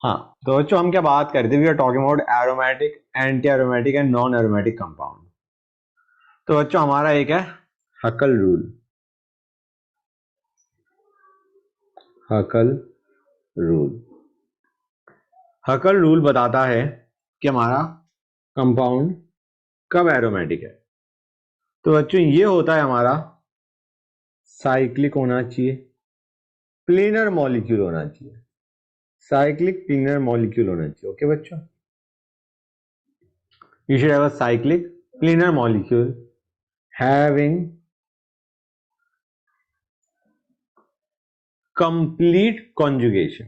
हाँ, तो बच्चों हम क्या बात कर रहे थे, we are talking about aromatic, anti aromatic and non aromatic compound. तो बच्चों हमारा एक है Huckel rule. Huckel rule, Huckel rule बताता है कि हमारा कंपाउंड कब एरोमेटिक है। तो बच्चों ये होता है हमारा साइक्लिक होना चाहिए, प्लेनर मॉलिक्यूल होना चाहिए, साइक्लिक प्लेनर मॉलिक्यूल होना चाहिए। ओके बच्चों, you should have a cyclic planar molecule having complete conjugation,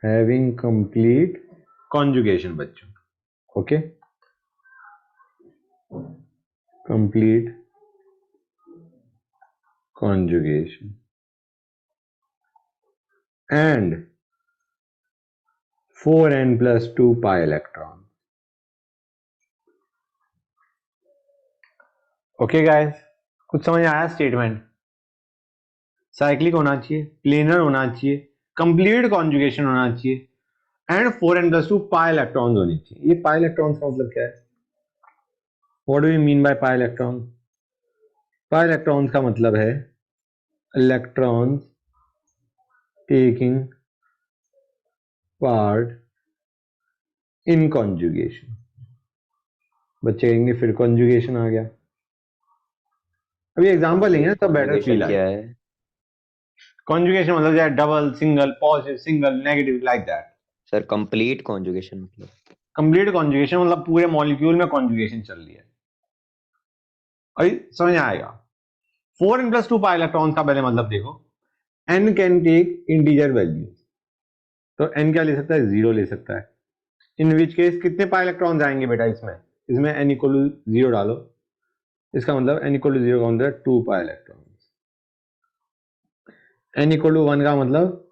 having complete conjugation बच्चों। Okay, complete conjugation and 4n plus 2 pi electron। Okay guys, कुछ समझ आया स्टेटमेंट? साइक्लिक होना चाहिए, प्लेनर होना चाहिए, कंप्लीट कॉन्जुगेशन होना चाहिए and 4n plus 2 pi electrons होनी चाहिए। ये पाई इलेक्ट्रॉन्स का मतलब क्या है? What do you mean by pi electron? Pi electrons का मतलब है electrons taking part in conjugation. बच्चे कहेंगे फिर कॉन्जुगेशन आ गया। अभी एग्जांपल लेंगे ना तब बेटर कॉन्जुगेशन फील क्या आएगा। है? कॉन्जुगेशन मतलब जैसे double, single, positive, single, negative, like that. Sir complete conjugation मतलब? कंप्लीट कॉन्जुगेशन मतलब पूरे मॉलिक्यूल में कॉन्जुगेशन चल रही है। अभी समझ आएगा। 4n plus 2 पाई इलेक्ट्रॉन का पहले मतलब देखो। n can take integer value, तो n क्या ले सकता है? जीरो ले सकता है। इन विच केस कितने पाई इलेक्ट्रॉन आएंगे बेटा इसमें? इसमें n इक्वल टू जीरो डालो, इसका मतलब n इक्वल टू जीरो का मतलब 2 pi electron. n equal to 1 का मतलब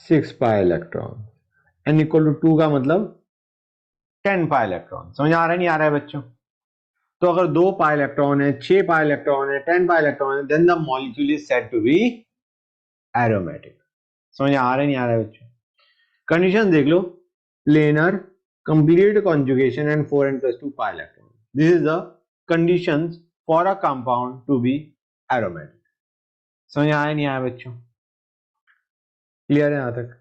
6 pi electron. n equal to 2 का मतलब 10 पाई इलेक्ट्रॉन। समझ आ रहा है नहीं आ रहा है बच्चों? तो अगर 2 पाई इलेक्ट्रॉन है, 6 पाई इलेक्ट्रॉन है, 10 पाई इलेक्ट्रॉन है, then the molecule is said to be aromatic. समझ आ रहा है नहीं आ रहा है बच्चों? कंडीशन देख लो, planar, complete conjugation and 4n plus 2 pi electron, this is the conditions for a compound to be aromatic. समझ आया नहीं आया बच्चों? क्लियर है यहां तक?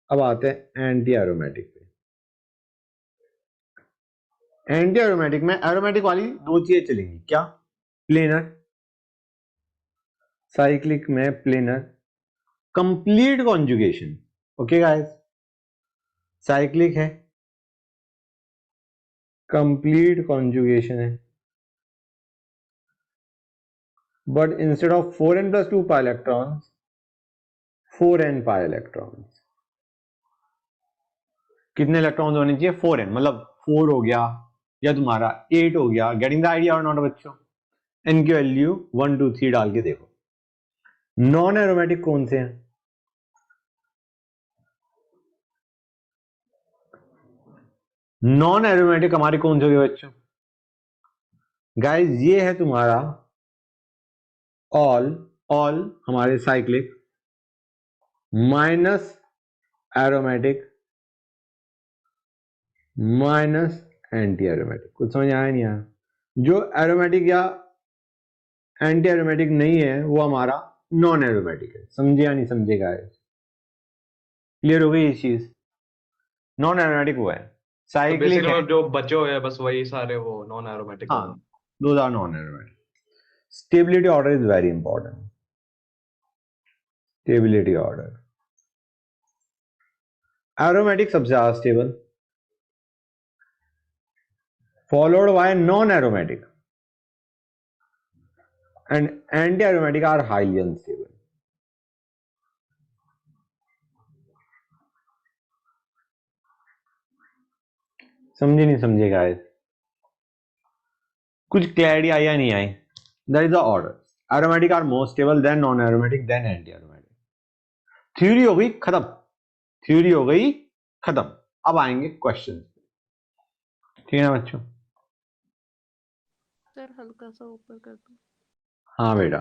अब आते हैं एंटी एरोमेटिक पे। एंटी एरोमेटिक में एरोमेटिक वाली दो चीजें चलेंगी क्या? प्लेनर, साइक्लिक में planar, complete conjugation. Okay guys, cyclic है, कंप्लीट कॉन्जुगेशन है, but instead of 4n plus 2 pi electrons, 4n pi electrons। कितने इलेक्ट्रॉन होने चाहिए? 4n, मतलब 4 हो गया या तुम्हारा 8 हो गया। गेटिंग द आइडिया और नॉट बच्चों? n की वैल्यू 1 2 3 डाल के देखो। नॉन एरोमेटिक कौन से हैं? नॉन एरोमेटिक हमारे कौन से हो गए बच्चों? गाइस ये है तुम्हारा ऑल, ऑल हमारे cyclic, minus aromatic, minus anti aromatic. कुछ समझ आया नहीं आया? जो एरोमेटिक या एंटी एरोमेटिक नहीं है वो हमारा नॉन एरोमेटिक है। समझे या नहीं समझे गाइस? क्लियर हो गई ये चीज? नॉन एरोमेटिक वो है, तो साइक्लिक है। बेसिकली जो बचे हुए हैं बस वही सारे वो नॉन एरोमेटिक हो हाँ, गए। those are non aromatic. Stability order is very important. Stability order, aromatic सबसे ज्यादा stable, followed by non aromatic and anti aromatic are highly unstable। समझे नहीं समझे गाइस? कुछ क्लैरिटी आई या नहीं आई? That is the order. Aromatic are more stable than non aromatic than anti aromatic. Theory हो गई खत्म, थ्योरी हो गई खत्म। अब आएंगे क्वेश्चन। ठीक है ना बच्चों? सर हल्का सा ऊपर कर दो। हाँ बेटा,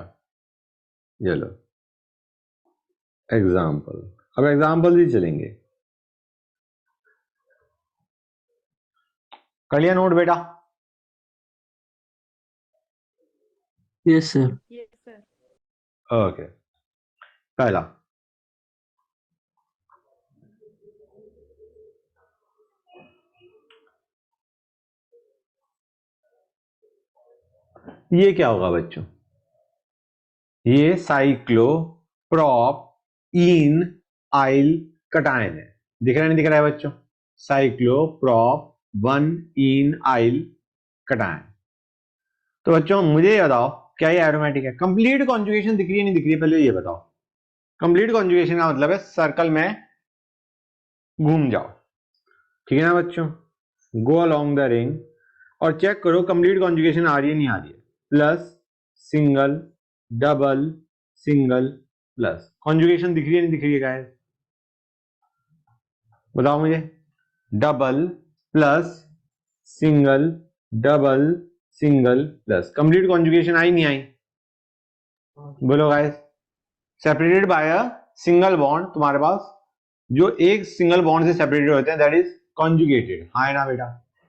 ये लो। एग्जाम्पल। अब एग्जाम्पल ही चलेंगे। कर लिया नोट बेटा? Yes sir. ओके, पहला ये क्या होगा बच्चों? ये साइक्लो प्रॉप इन आइल कटायन है। दिख रहा है नहीं दिख रहा है बच्चों? साइक्लो प्रॉप 1 इन आइल कटायन। तो बच्चों मुझे ये बताओ, क्या ये एरोमेटिक है? कंप्लीट कॉन्जुगेशन दिख रही है नहीं दिख रही है? पहले ये बताओ। कंप्लीट कॉन्जुगेशन का मतलब है सर्कल में घूम जाओ, ठीक है ना बच्चों? गो अलोंग द रिंग और चेक करो कंप्लीट कॉन्जुगेशन आ रही है नहीं आ रही है। Plus, single, double, single, plus. Conjugation दिख रही है नहीं दिख रही है गाइस? बताओ मुझे। Double, plus, single, double, single, plus. Complete conjugation आई नहीं आई? बोलो guys. Separated by a single bond, तुम्हारे पास जो एक सिंगल बॉन्ड से सेपरेटेड होते हैं दैट इज कॉन्जुगेटेड। हाँ है ना बेटा?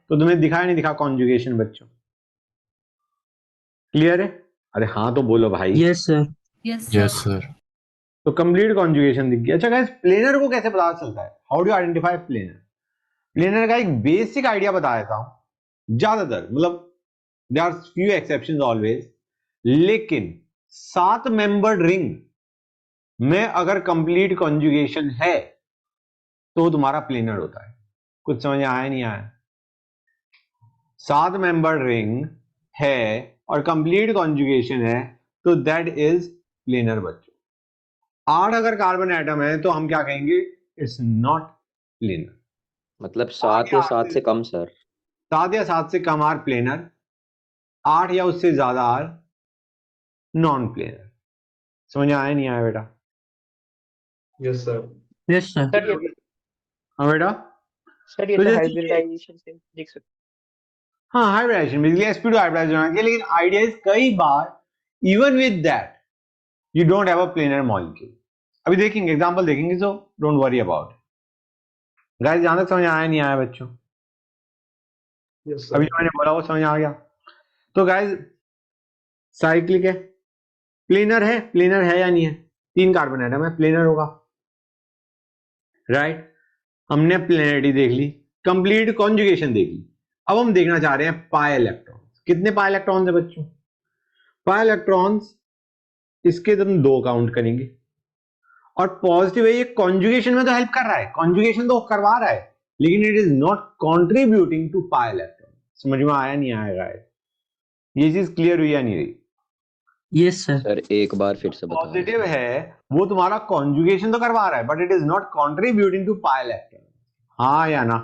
तो तुम्हें दिखाया नहीं दिखा कॉन्जुगेशन बच्चों? क्लियर है? अरे हाँ तो बोलो भाई। Yes sir. Yes sir. तो कंप्लीट कॉन्जुगेशन दिख गया। अच्छा गाइस, प्लेनर को कैसे पता चलता है? How do identify planar? Planar का एक बेसिक आइडिया बता देता हूं। ज्यादातर मतलब there are few exceptions always, लेकिन 7 मेंबर्ड रिंग में अगर कंप्लीट कॉन्जुगेशन है तो तुम्हारा प्लेनर होता है। कुछ समझ आया नहीं आया? 7 मेंबर्ड रिंग है और कंप्लीट कॉन्जुगेशन है तो दैट इज प्लेनर बच्चों। 8 अगर कार्बन एटम है तो हम क्या कहेंगे? It's not planar. मतलब 7 या 7 से कम सर? 7 या 7 से कम आर प्लेनर, 8 या उससे ज्यादा आर नॉन प्लेनर। समझ आया नहीं आया बेटा? Yes sir. Yes sir. Sir ये हाँ बेटा। सर ये तो तो जैसे हाइब्रिडाइजेशन से देख सकते हाँ हाइब्रिडाइजेशन बेसिकली sp2 हाइब्रिडाइजेशन होना चाहिए, लेकिन आइडिया इज कई बार even with that you don't have a planar molecule. अभी देखेंगे एग्जांपल देखेंगे, so don't worry about. Guys जहां तक समझ आया नहीं आया बच्चों? यस अभी सर। जो मैंने बोला वो समझ आ गया? तो गाइस साइक्लिक है, प्लेनर है या नहीं है? 3 कार्बन एटम है, प्लेनर होगा, राइट? हमने प्लेनरिटी देख ली, कंप्लीट कॉन्जुगेशन देख ली। अब हम देखना चाह रहे हैं पाई इलेक्ट्रॉन। कितने पाई इलेक्ट्रॉन है बच्चों? पाई इलेक्ट्रॉन्स इसके तुम 2 काउंट करेंगे। और पॉजिटिव है, ये कॉन्जुगेशन में तो हेल्प कर रहा है, कॉन्जुगेशन तो करवा रहा है, लेकिन it is not contributing to pi electron. समझ में आया नहीं आएगा? ये चीज क्लियर हुई या नहीं हुई? Yes sir. सर एक बार फिर से बता पॉजिटिव दीजिए। है वो तुम्हारा कॉन्जुगेशन तो करवा रहा है but it is not contributing to pi electron. हाँ या ना?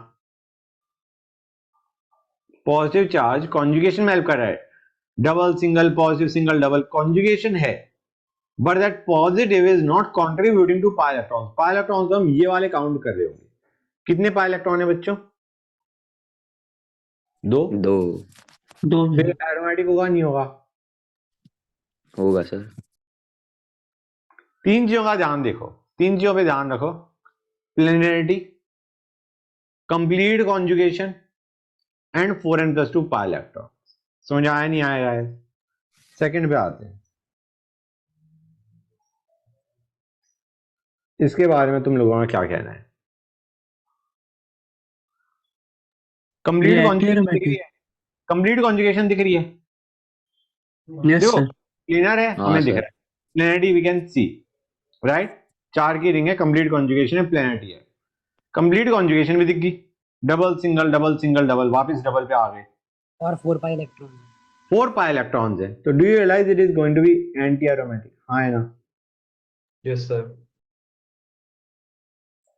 पॉजिटिव चार्ज कॉन्जुगेशन में हेल्प कर रहा है, double single positive single double conjugation है, but that positive is not contributing to pi electrons. Pi electrons तो हम ये वाले काउंट कर रहे होंगे। कितने पाई इलेक्ट्रॉन है बच्चों? 2। 2 दो फिर एरोमेटिक होगा नहीं होगा? होगा सर। 3 चीजों का ध्यान देखो, 3 चीजों पे ध्यान रखो। Planarity, complete conjugation and 4n+2 pi electron. समझ आया नहीं आएगा? सेकंड पे आते हैं, इसके बारे में तुम लोगों का क्या कहना है? कंप्लीट ये कॉन्जुगेशन दिख रही एरोमेटिक। है? कंप्लीट कॉन्जुगेशन दिख रही है? यस देखो सर। प्लेनर है, हाँ हमें दिख सर। रहा है, planarity we can see, right? 4 की रिंग है, कंप्लीट कॉन्जुगेशन है, प्लेनरिटी है, कंप्लीट कॉन्जुगेशन भी दिख गई। Double single double single double, वापस डबल पे आ गए, और 4 पाई इलेक्ट्रॉन 4 पाई इलेक्ट्रॉन्स है। तो do you realise it is going to be anti aromatic? हाँ है ना? Yes sir.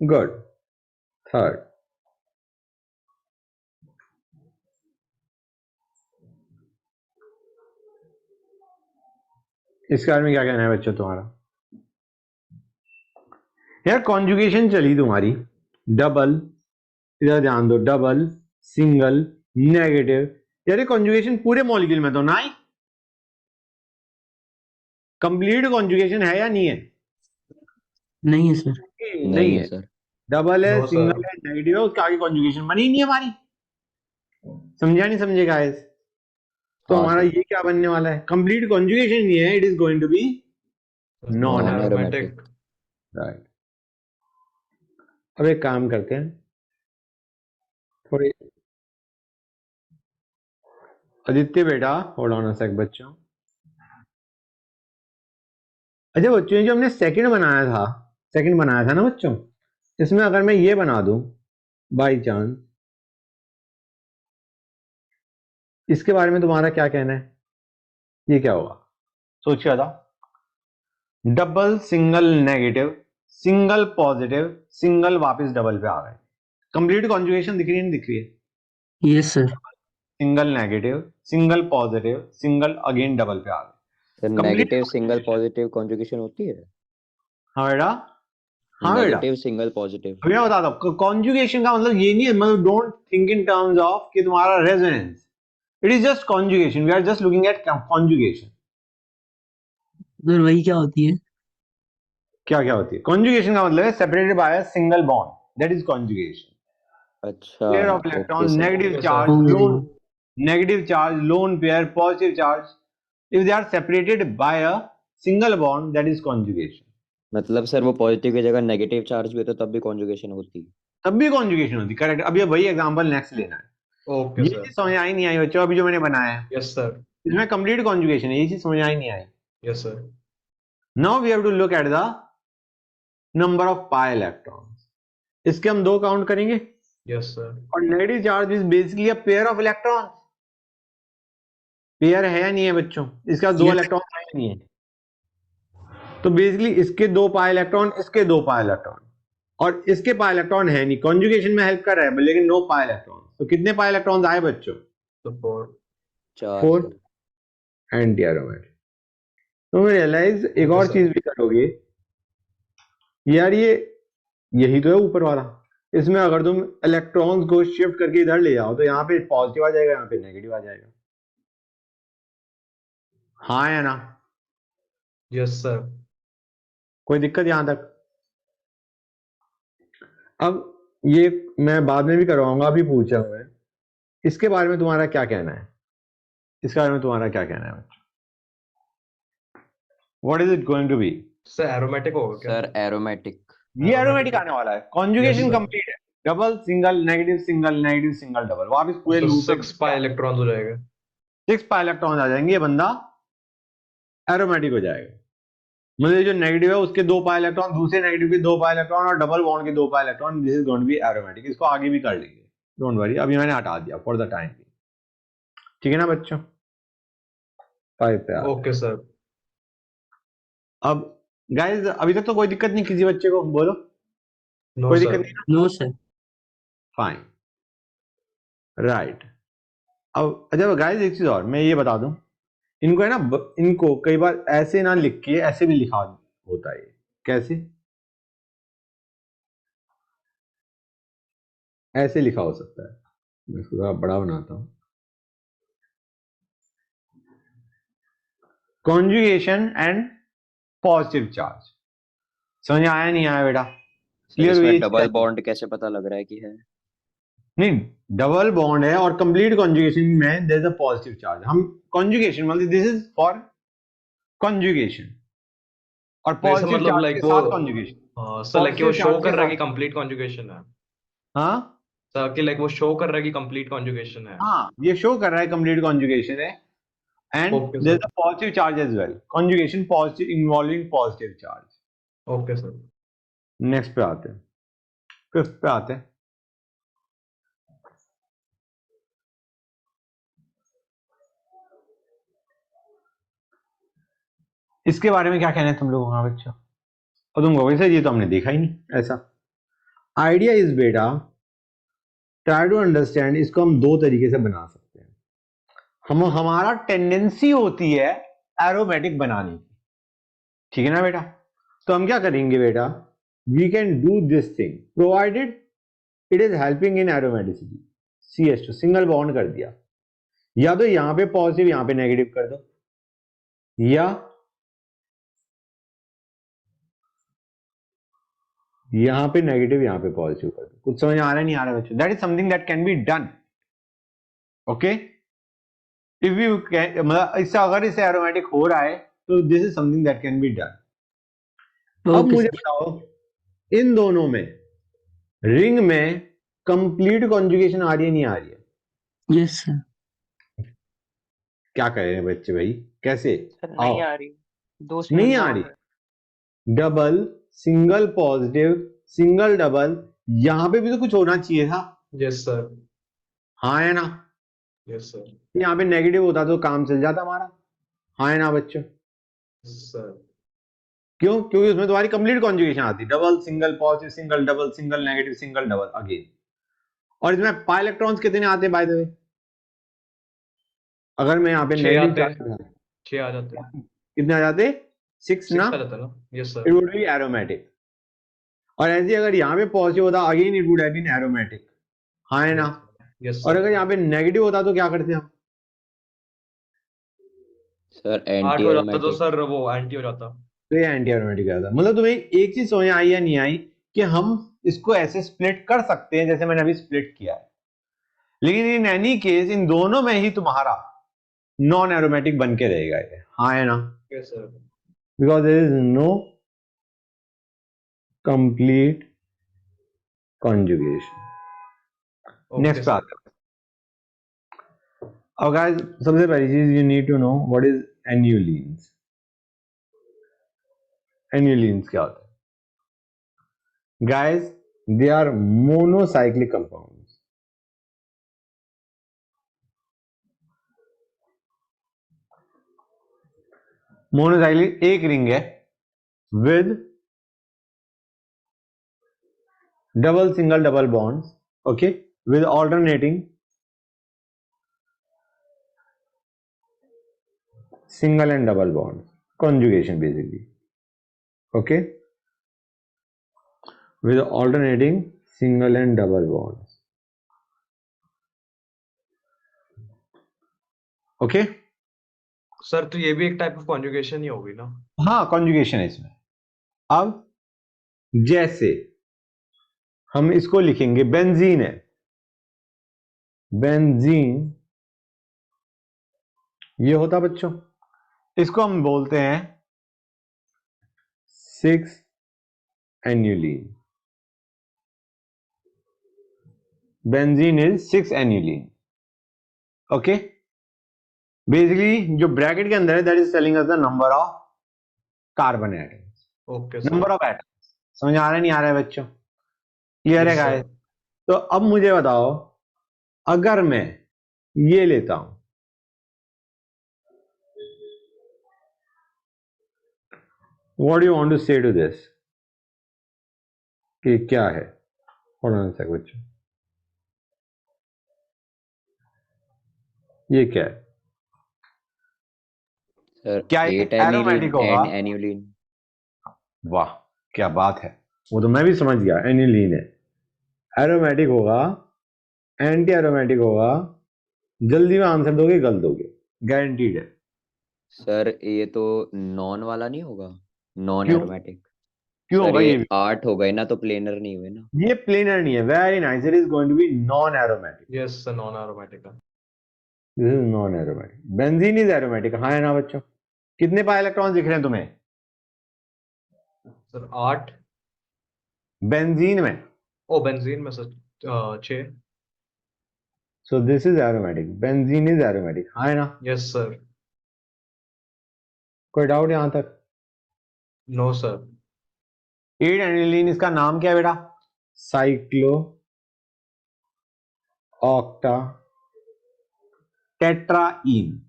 गुड। थर्ड, इसके बारे में क्या कहना है बच्चों तुम्हारा? यार कॉन्जुगेशन चली तुम्हारी, डबल, इधर ध्यान दो, डबल सिंगल नेगेटिव, यार ये कॉन्जुगेशन पूरे मॉलिक्यूल में तो ना ही कंप्लीट कॉन्जुगेशन है या नहीं है? नहीं है सर। नहीं नहीं है, है सर। डबल है, No, सिंगल sir. है, नेगेटिव है, उसके आगे कॉन्जुगेशन बनी ही नहीं हमारी। समझा नहीं समझे गाइस? तो हाँ हमारा सर। ये क्या बनने वाला है? कंप्लीट कॉन्जुगेशन नहीं है, it is going to be non non aromatic. Aromatic. Right. अब एक काम करते हैं, थोड़ी आदित्य बेटा, होल्ड ऑन अ सेक बच्चों। अच्छा बच्चों, ये जो हमने सेकंड बनाया था ना बच्चों, इसमें अगर मैं ये बना दूं बाई चांस, इसके बारे में तुम्हारा क्या कहना है? ये क्या होगा? सोचिए था। Double single negative, single positive, single वापस डबल पे आ गए। कंप्लीट कॉन्जुगेशन दिख रही है नहीं दिख रही है? Yes sir. Single negative, single positive, single again double पे आ गए। Sir complete negative single positive conjugation होती है? हाँ बेटा, हाँ बेटा। Negative single positive. अभी मैं बता दो, कॉन्जुगेशन का मतलब ये नहीं है, मतलब don't think in terms of कि तुम्हारा resonance, it is just conjugation, we are just looking at conjugation. Sir वही क्या होती है? क्या क्या होती है? कॉन्जुगेशन का मतलब है separated by a single bond, that is conjugation. अच्छा। Pair of okay electron, sir. Negative Okay, charge, sir. Lone, negative charge, lone pair, positive charge, if they are separated by a single bond, that is conjugation. मतलब sir वो positive की जगह negative charge भी होता तब भी conjugation होती है? तब भी conjugation होती, करेक्ट। अब ये वही एग्जांपल नेक्स्ट लेना है। Okay, ये sir. चीज समझ आई नहीं आई बच्चों? अभी जो मैंने बनाया है Yes, sir. इसमें कंप्लीट कॉन्जुगेशन है, ये चीज समझ आई नहीं आई? Yes, sir. Now we have to look at the number of pi electrons. इसके हम दो काउंट करेंगे, Yes, sir. और negative charge is basically a pair of electrons. Pair है या नहीं है बच्चों? इसका दो Yes. इलेक्ट्रॉन है या नहीं है? तो बेसिकली इसके दो पाई इलेक्ट्रॉन, इसके दो पाई इलेक्ट्रॉन, और इसके पाई इलेक्ट्रॉन है नहीं, कॉन्जुगेशन में हेल्प कर रहा है लेकिन नो पाई इलेक्ट्रॉन। तो कितने पाई इलेक्ट्रॉन आए बच्चों? The four. 4 4 sir. Anti aromatic. तो रियलाइज एक Okay, और sir. चीज भी करोगे यार, ये यही तो है ऊपर वाला। इसमें अगर तुम इलेक्ट्रॉन्स को शिफ्ट करके इधर ले जाओ तो यहाँ पे पॉजिटिव आ जाएगा, यहाँ पे नेगेटिव आ जाएगा। हाँ या ना? Yes, sir. कोई दिक्कत यहां तक? अब ये मैं बाद में भी करवाऊंगा, अभी पूछा हुआ है, इसके बारे में तुम्हारा क्या कहना है? इसके बारे में तुम्हारा क्या कहना है बच्चों? What is it going to be? Sir, aromatic होगा क्या? Sir aromatic. ये एरोमेटिक आने वाला है। Conjugation Yes, sir. कंप्लीट है, double single negative single negative single double, वापस पूरे तो लूप 6 pi electrons हो जाएगा. 6 पाई इलेक्ट्रॉन आ जाएंगे, ये बंदा एरोमेटिक हो जाएगा। मतलब ये जो नेगेटिव है उसके दो पाई इलेक्ट्रॉन, दूसरे नेगेटिव के दो पाई इलेक्ट्रॉन, और डबल बॉन्ड के दो pi electron, this is going to be aromatic. इसको आगे भी कर लेंगे, डोंट वरी, अभी मैंने हटा दिया फॉर द टाइम। ठीक है ना बच्चों? 5 पे आ। Okay, sir. अब गाइस अभी तक तो कोई दिक्कत नहीं, किसी बच्चे को बोलो No, कोई sir. दिक्कत नहीं? No sir. Fine, right. अब अच्छा गाइस एक चीज और मैं ये बता दूं, इनको है ना इनको कई बार ऐसे ना लिख के ऐसे भी लिखा होता है। कैसे? ऐसे लिखा हो सकता है, मैं इसको थोड़ा बड़ा बनाता हूं। Conjugation and positive charge. समझ आया नहीं आया बेटा? सर क्लियर हुई इसमें ये डबल चीज़? बॉन्ड कैसे पता लग रहा है कि है? नहीं, डबल बॉन्ड है और कंप्लीट कॉन्जुगेशन में there is a positive charge. हम कॉन्जुगेशन मतलब दिस इज फॉर कॉन्जुगेशन, और तो ऐसा पॉजिटिव मतलब चार्ज के like वो साथ कॉन्जुगेशन। सर like कि वो Positive show charge के कर रहा है कि साथ। complete conjugation है. हाँ सर कि like वो show कर रहा है कि complete conjugation है. हाँ, ये शो कर रहा है कंप्लीट कॉन्जुगेशन है, and Okay, there sir. Is a positive charge as well, conjugation positive involving positive charge. Okay, sir. Next पे आते हैं, फिफ्थ पे आते हैं। इसके बारे में क्या कहना है तुम लोगों का बच्चों? और तुम कहोगे सर ये तो हमने देखा ही नहीं ऐसा। आइडिया इज बेटा, ट्राई टू अंडरस्टैंड, इसको हम दो तरीके से बना सकते हैं। हमारा टेंडेंसी होती है एरोमेटिक बनाने की, ठीक है ना बेटा? तो हम क्या करेंगे बेटा, we can do this thing provided it is helping in aromaticity. CH2 single bond कर दिया, या तो यहां पे पॉजिटिव यहां पे नेगेटिव कर दो, या यहाँ पे नेगेटिव, यहाँ पे पॉजिटिव कर दो। कुछ समझ आ रहा है नहीं आ रहा है बच्चों? That is something that can be done. Okay, if you मतलब इससे अगर इससे एरोमेटिक हो रहा है तो this is something that can be done. अब ओके मुझे सर। बताओ, इन दोनों में रिंग में कंप्लीट कॉन्जुगेशन आ रही है नहीं आ रही है? Yes sir. क्या करें बच्चे भाई, कैसे? सर आओ, नहीं आ रही, दो नहीं सिंगल आ बॉन्ड रही। है। Double, single positive, single double, यहां पे भी तो कुछ होना चाहिए था। Yes sir. हाँ है ना? Yes sir. यहाँ पे नेगेटिव होता तो काम चल जाता हमारा। हाँ है ना बच्चों? सर क्यों? क्योंकि उसमें तुम्हारी कंप्लीट कॉन्जुगेशन आती, double single positive single double single negative single double again. और इसमें पाई इलेक्ट्रॉन्स कितने आते हैं बाय द वे? अगर मैं यहाँ पे 6 नेगेटिव आते चार्ज हैं, 6 आ जाते हैं। कितने आ जाते? 6 ना? 6 आ जाता है ना? Yes it sir. Would be aromatic. और ऐसे ही अगर यहाँ पे पॉजिटिव होता again it would have been aromatic. हाँ है ना? यस और सर। अगर यहाँ पे नेगेटिव होता तो क्या करते हम? सर 8 एंटी हो जाता तो एरोमेटिक। सर वो एंटी हो जाता। तो ये एंटी एरोमेटिक आता। मतलब तुम्हें एक चीज समझ आई या नहीं आई कि हम इसको ऐसे स्प्लिट कर सकते हैं जैसे मैंने अभी स्प्लिट किया है, लेकिन इन एनी केस इन दोनों में ही तुम्हारा नॉन एरोमेटिक बन के रहेगा ये। हाँ है ना? Yes sir. Because there is no complete conjugation. Okay next पे सर। आते हैं। अब गाइस सबसे पहली चीज you need to know what is annulenes. Annulenes क्या होता है guys? They are monocyclic compounds. Monocyclic एक रिंग है with double single double bonds, okay, with alternating single and double bonds, conjugation basically, okay, with alternating single and double bonds, okay. Sir तो ये भी एक type of conjugation ही होगी ना? हाँ conjugation है इसमें। अब जैसे हम इसको लिखेंगे बेंजीन है, बेंजीन ये होता बच्चों, इसको हम बोलते हैं 6 annulene. Benzene is 6 annulene, okay. Basically जो ब्रैकेट के अंदर है that is telling us the number of carbon atoms, okay sir. Number of atoms. समझ आ रहा है नहीं आ रहा है बच्चों? क्लियर है यस गाइस? सर। तो अब मुझे बताओ, अगर मैं ये लेता हूं, what do you want to say to this, कि क्या है? होल्ड ऑन सेक बच्चों, ये क्या है? सर क्या ये 8 एनिलीन एरोमेटिक होगा? And annulene. वाह क्या बात है, वो तो मैं भी समझ गया, एनिलीन है, एरोमेटिक होगा, एंटी एरोमेटिक होगा। जल्दी में आंसर दोगे गलत दोगे, गारंटीड है। सर ये तो नॉन वाला नहीं होगा, नॉन क्यों? एरोमेटिक। क्यों सर होगा ये ये भी? 8 हो गए ना, तो प्लेनर नहीं हुए ना। ये प्लेनर नहीं है। Very nice, it is going to be non aromatic. Yes sir, non aromatic है। This is non aromatic. Benzene is aromatic, हाँ है ना बच्चों? कितने पाई इलेक्ट्रॉन दिख रहे हैं तुम्हें सर 8। बेंजीन में? ओ बेंजीन में sir 6। So this is aromatic, benzene is aromatic, हाँ है ना? Yes sir. कोई डाउट यहां तक? No sir. 8 एनिलीन, इसका नाम क्या है बेटा? Cyclo octa tetraene,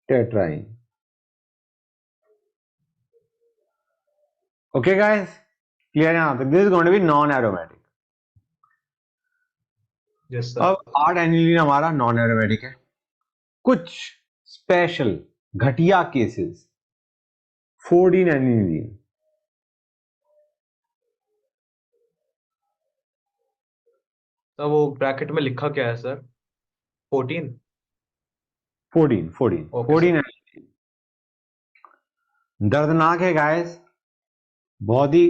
tetraene. Okay guys, clear है यहां तक? This is going to be non aromatic. Yes sir. अब 8 एनिलीन हमारा नॉन एरोमेटिक है। कुछ स्पेशल घटिया केसेस 14 एनिलीन, तो वो ब्रैकेट में लिखा क्या है सर? 14? 14 14 okay 14 sir. एनिलीन। दर्दनाक है गाइस, बहुत ही।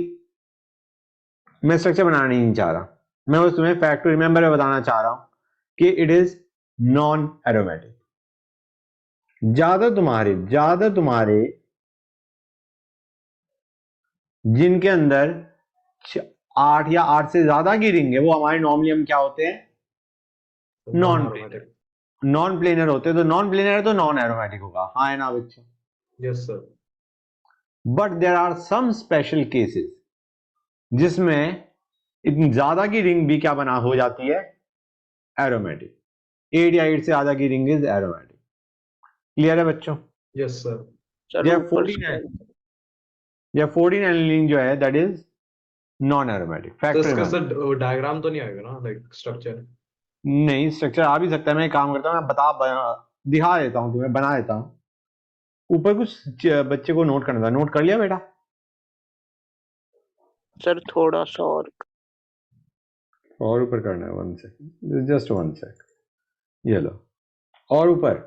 मैं स्ट्रक्चर बनाना नहीं चाह रहा, मैं बस तुम्हें फैक्ट टू रिमेंबर में बताना चाह रहा हूं कि इट इज नॉन एरोमेटिक। ज्यादा तुम्हारे जिनके अंदर 8 या 8 से ज्यादा की रिंग है वो हमारे नॉर्मली हम क्या होते हैं, non non aromatic. Non planar होते हैं। तो नॉन प्लेनर है तो नॉन एरोमेटिक होगा, हाँ है ना बच्चों। Yes sir. But there are some special cases जिसमें इतनी ज्यादा की रिंग भी क्या बना हो जाती है, एरोमेटिक। 8 या 8 से ज्यादा की रिंग इज एरोमेटिक। क्लियर है बच्चों? Yes sir. सर यह ऊपर 14 एनिलीन जो है दैट इज नॉन एरोमेटिक। तो फैक्टर इसका में सर डायग्राम तो नहीं आएगा ना, लाइक स्ट्रक्चर? नहीं, स्ट्रक्चर आ भी सकता है। मैं एक काम करता हूँ, मैं दिखा देता हूँ तुम्हें, बना देता हूँ। ऊपर कुछ बच्चे को नोट करना था, नोट कर लिया बेटा? सर थोड़ा सा और ऊपर करना है, 1 सेकंड, जस्ट 1 सेकंड। ये लो, और ऊपर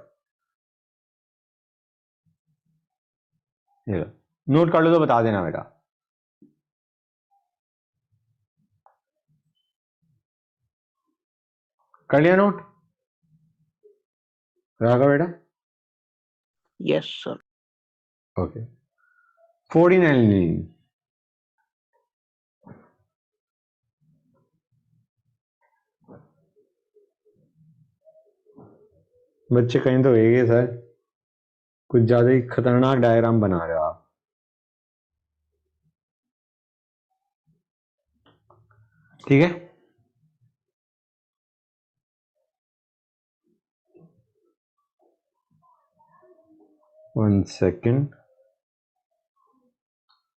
ये लो, नोट कर लो तो बता देना बेटा। कर लिया नोट? रहा बेटा? Yes sir. ओके। 14 एनिलीन, बच्चे कहीं तो गए सर, कुछ ज्यादा ही खतरनाक डायग्राम बना रहे हो आप। ठीक है, वन सेकंड।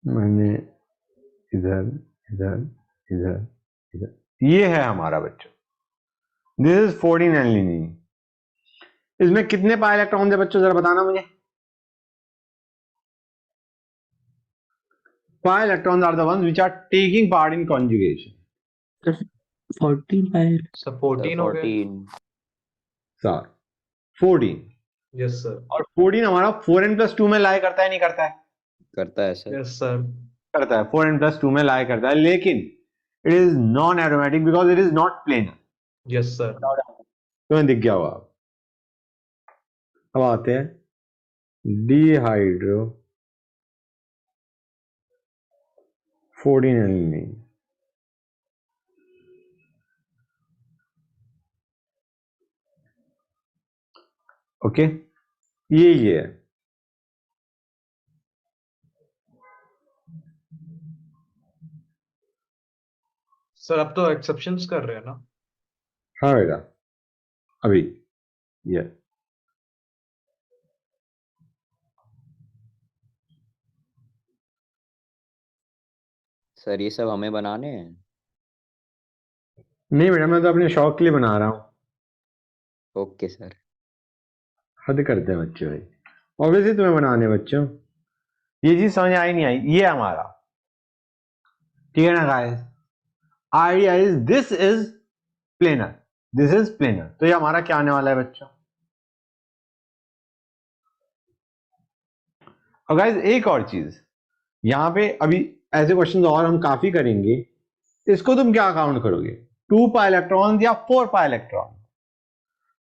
मैंने इधर इधर इधर इधर, ये है हमारा बच्चों, दिस इज 14 एनिलीन। इसमें कितने पाई इलेक्ट्रॉन है बच्चों, जरा बताना मुझे। Pi electrons are the ones which are taking part in conjugation. Sir 14 pi. Sir 14 हो गया। 14 सर 14, यस सर। और 14 हमारा 4n+2 में लाई करता है, नहीं करता है? करता है सर। Yes sir. करता है, 4n+2 में लाई करता है, लेकिन it is non aromatic because it is not planar. Yes sir. तुम्हें दिख गया होगा। अब आते हैं डिहाइड्रो 14 एनिलीन। ओके, ये है। सर अब तो एक्सेप्शंस कर रहे हैं ना? हाँ बेटा, अभी ये सर ये सब हमें बनाने हैं। नहीं बेटा, मैं तो अपने शौक के लिए बना रहा हूं। Okay sir. हद करते हैं बच्चे भाई, ऑब्वियसली तुम्हें बनाने हैं बच्चों। ये चीज समझ आई नहीं आई, ये हमारा, ठीक है ना guys? Idea is this is planar, this is planar. तो ये हमारा क्या आने वाला है बच्चों? और गाइस एक और चीज, यहां पे अभी ऐसे क्वेश्चंस और हम काफी करेंगे। इसको तुम क्या काउंट करोगे, 2 पाई इलेक्ट्रॉन या 4 पाई इलेक्ट्रॉन?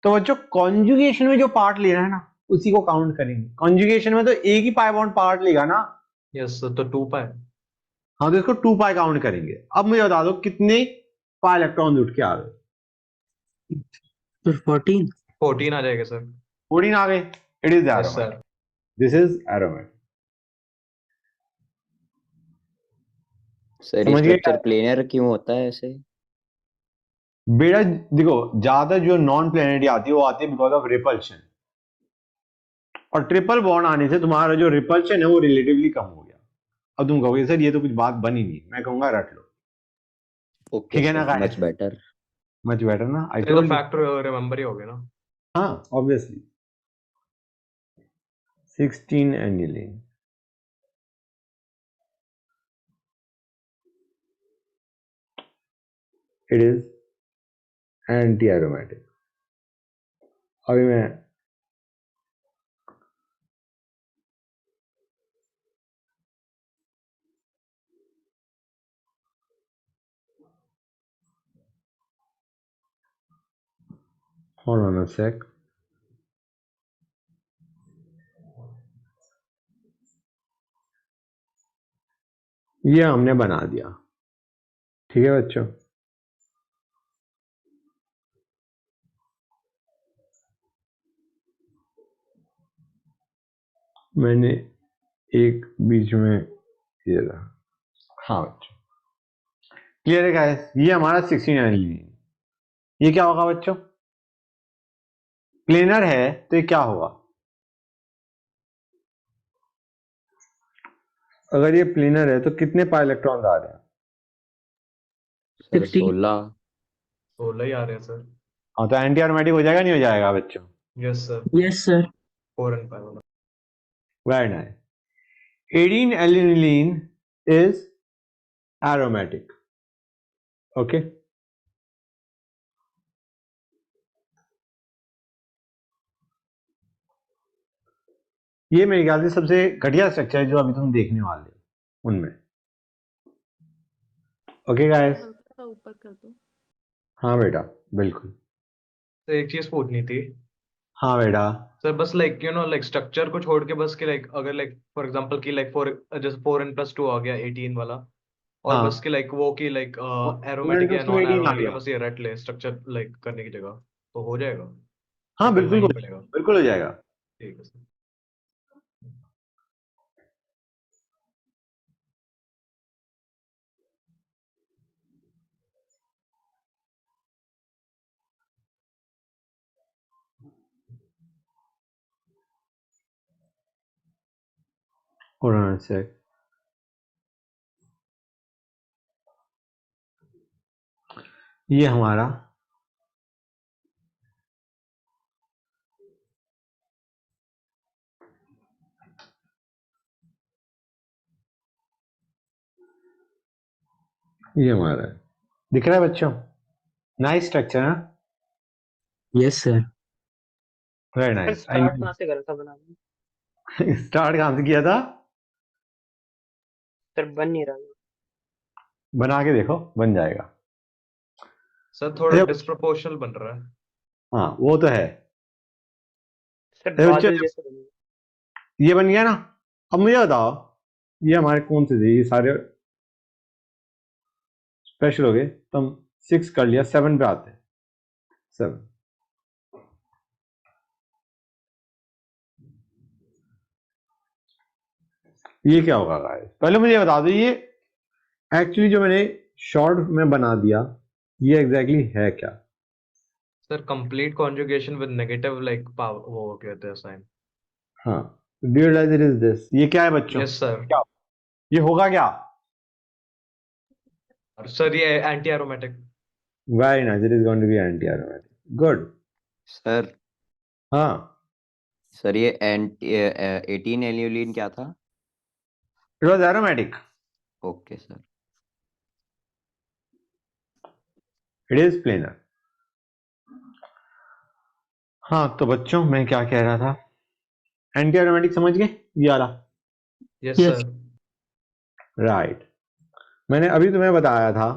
तो बच्चों कॉन्जुगेशन में जो पार्ट ले रहा है ना, उसी को काउंट करेंगे। कॉन्जुगेशन में तो एक ही पाई बॉन्ड पार्ट लेगा ना। यस सर, तो 2 पाई। हाँ, तो इसको 2 पाई काउंट करेंगे। अब मुझे बता दो कितने पाई इलेक्ट्रॉन उठ के आ गए? सर 14। 14 आ जाएगा सर। 14 आ गए। It is yes aromatic, sir. This is aromatic. Sir ये समझ गए? स्ट्रक्चर प्लेनर क्यों होता है ऐसे? बेटा देखो, ज्यादा जो नॉन प्लेनेटरी आती है वो आती है बिकॉज ऑफ रिपल्शन, और ट्रिपल बॉन्ड आने से तुम्हारा जो रिपल्शन है वो रिलेटिवली कम हो गया। अब तुम कहोगे सर ये तो कुछ बात बनी नहीं, मैं कहूंगा रट लो। ओके ठीक है ना sir, guys? Much better. Much better ना, आई ये तो told you. Factor remember he हो गया ना? हाँ obviously. 16 aniline, it is anti aromatic. अभी मैं hold on a sec. ये हमने बना दिया, ठीक है बच्चों। मैंने एक बीच में ये रहा। हाँ बच्चों, क्लियर है गाइस? ये हमारा 69 लीनियर। ये क्या होगा बच्चों? प्लेनर है तो ये क्या होगा? अगर ये प्लेनर है तो कितने पाई इलेक्ट्रॉन आ रहे हैं? सर 60 16। 16 ही आ रहे हैं सर। हाँ, तो एंटी एरोमेटिक हो जाएगा नहीं हो जाएगा बच्चों? Yes sir, yes sir 4 and 5 वाला। Very nice. 18 aniline is aromatic. Okay. ये मेरे ख्याल से सबसे घटिया स्ट्रक्चर है जो अभी तुम देखने वाले हो उनमें। Okay guys? हल्का सा ऊपर कर दो। हाँ बेटा, बिल्कुल। तो एक चीज पूछनी थी हाँ बेटा। सर, बस लाइक लाइक स्ट्रक्चर को छोड़ के बस कि लाइक अगर लाइक फॉर एग्जांपल की लाइक 4 जैसे 4n+2 आ गया 18 वाला, और हाँ, बस कि लाइक वो कि लाइक 4n एरोमेटिक या plus 2 नॉन 18 आ एरोमेटिक गया। बस ये रट ले स्ट्रक्चर लाइक करने की जगह, तो हो जाएगा हाँ या करना बिल्कुल, ही पड़ेगा? बिल्कुल हो जाएगा। ठीक है sir. Hold on a sec. ये हमारा ये हमारा है। दिख रहा है बच्चों? नाइस स्ट्रक्चर है। yes sir very nice. Start कहाँ से करा था बनाना? स्टार्ट कहाँ से किया था? सर बन नहीं रहा। बना के देखो, बन जाएगा। सर थोड़ा अरे डिस्प्रोपोर्शनल बन रहा है। हाँ, वो तो है। सर अरे बच्चों, बादल जैसे बन गया। ये बन गया ना? अब मुझे बताओ, ये हमारे कौन से थे? ये सारे स्पेशल हो गए, तो हम 6 कर लिया, 7 पे आते हैं। 7 ये क्या होगा गाइस? पहले मुझे बता दो, ये एक्चुअली जो मैंने शॉर्ट में बना दिया, ये एग्जैक्टली है क्या? Sir complete conjugation with negative like power, वो कहते हैं साइन। हाँ, do you realise it is this? ये क्या है बच्चों? Yes sir. क्या ये होगा क्या? और सर ये anti aromatic. Very nice, it is going to be anti aromatic. Good. Sir हाँ, सर ये 18 एल्यूलिन क्या था? It was aromatic. Okay sir. It is planar. हाँ तो बच्चों, मैं क्या कह रहा था? एंटी एरोमेटिक समझ गए ये वाला? Yes Yes. सर। राइट। मैंने अभी तुम्हें बताया था,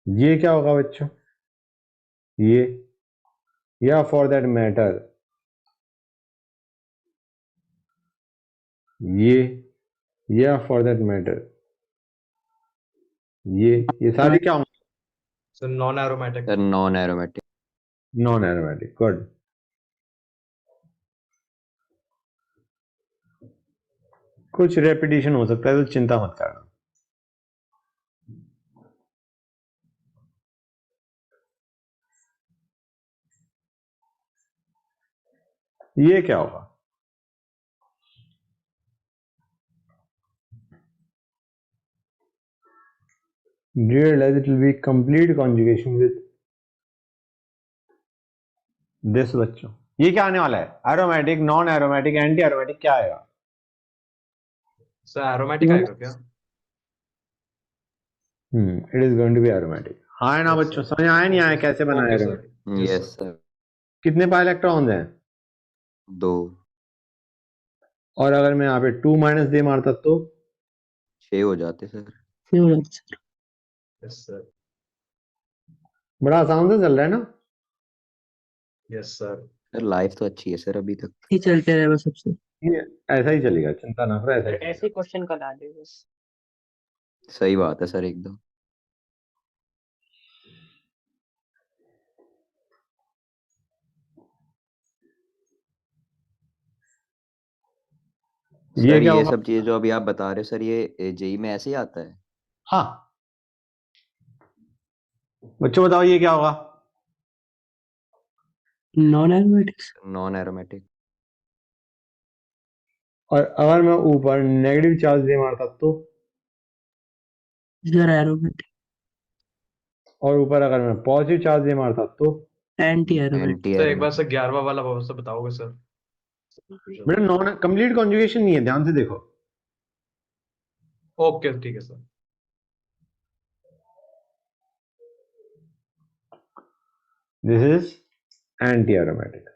ये क्या होगा बच्चों? ये, या फॉर दैट मैटर ये, या फॉर दैट मैटर ये सारे क्या होंगे? Sir non aromatic. Sir non aromatic. Non aromatic. Good. कुछ रेपिटेशन हो सकता है तो चिंता मत करना। ये क्या होगा? realize it will be complete conjugation with this बच्चों। ये क्या आने वाला है? Aromatic, non aromatic, anti aromatic, क्या आएगा? सर एरोमेटिक आएगा क्या? It is going to be aromatic. हाँ है ना Yes, बच्चों? sir. समझ आया नहीं आया Okay, कैसे sir. बना Okay, aromatic? sir. Yes, yes sir. Sir. कितने पाई इलेक्ट्रॉन्स हैं? 2। और अगर मैं यहाँ पे 2 माइनस दे मारता तो? 6 हो जाते सर। sir Yes, sir. बड़ा आसान से चल रहा है ना? Yes sir. सर लाइफ तो अच्छी है सर अभी तक। ही चलते रहे बस सबसे। ये ऐसा ही चलेगा, चिंता ना करो, ऐसा ही सर चलेगा। ऐसे क्वेश्चन का ला दे बस। सही बात है सर एकदम। ये सर क्या ये होगा? सब चीजें जो अभी आप बता रहे हो सर ये जेई में ऐसे ही आता है? हाँ, बच्चों बताओ ये क्या होगा? Non aromatics. Non aromatic. और अगर मैं ऊपर नेगेटिव चार्ज दे मारता तो? Sir aromatic. और ऊपर अगर मैं पॉजिटिव चार्ज दे मारता तो? Anti aromatic. एंटी सर एक बार एरोमेटिक। से 11वां वाला वापस से बताओगे सर? बेटा नॉन कंप्लीट कॉन्जुगेशन नहीं है, ध्यान से देखो। ओके ठीक है sir. This is anti aromatic.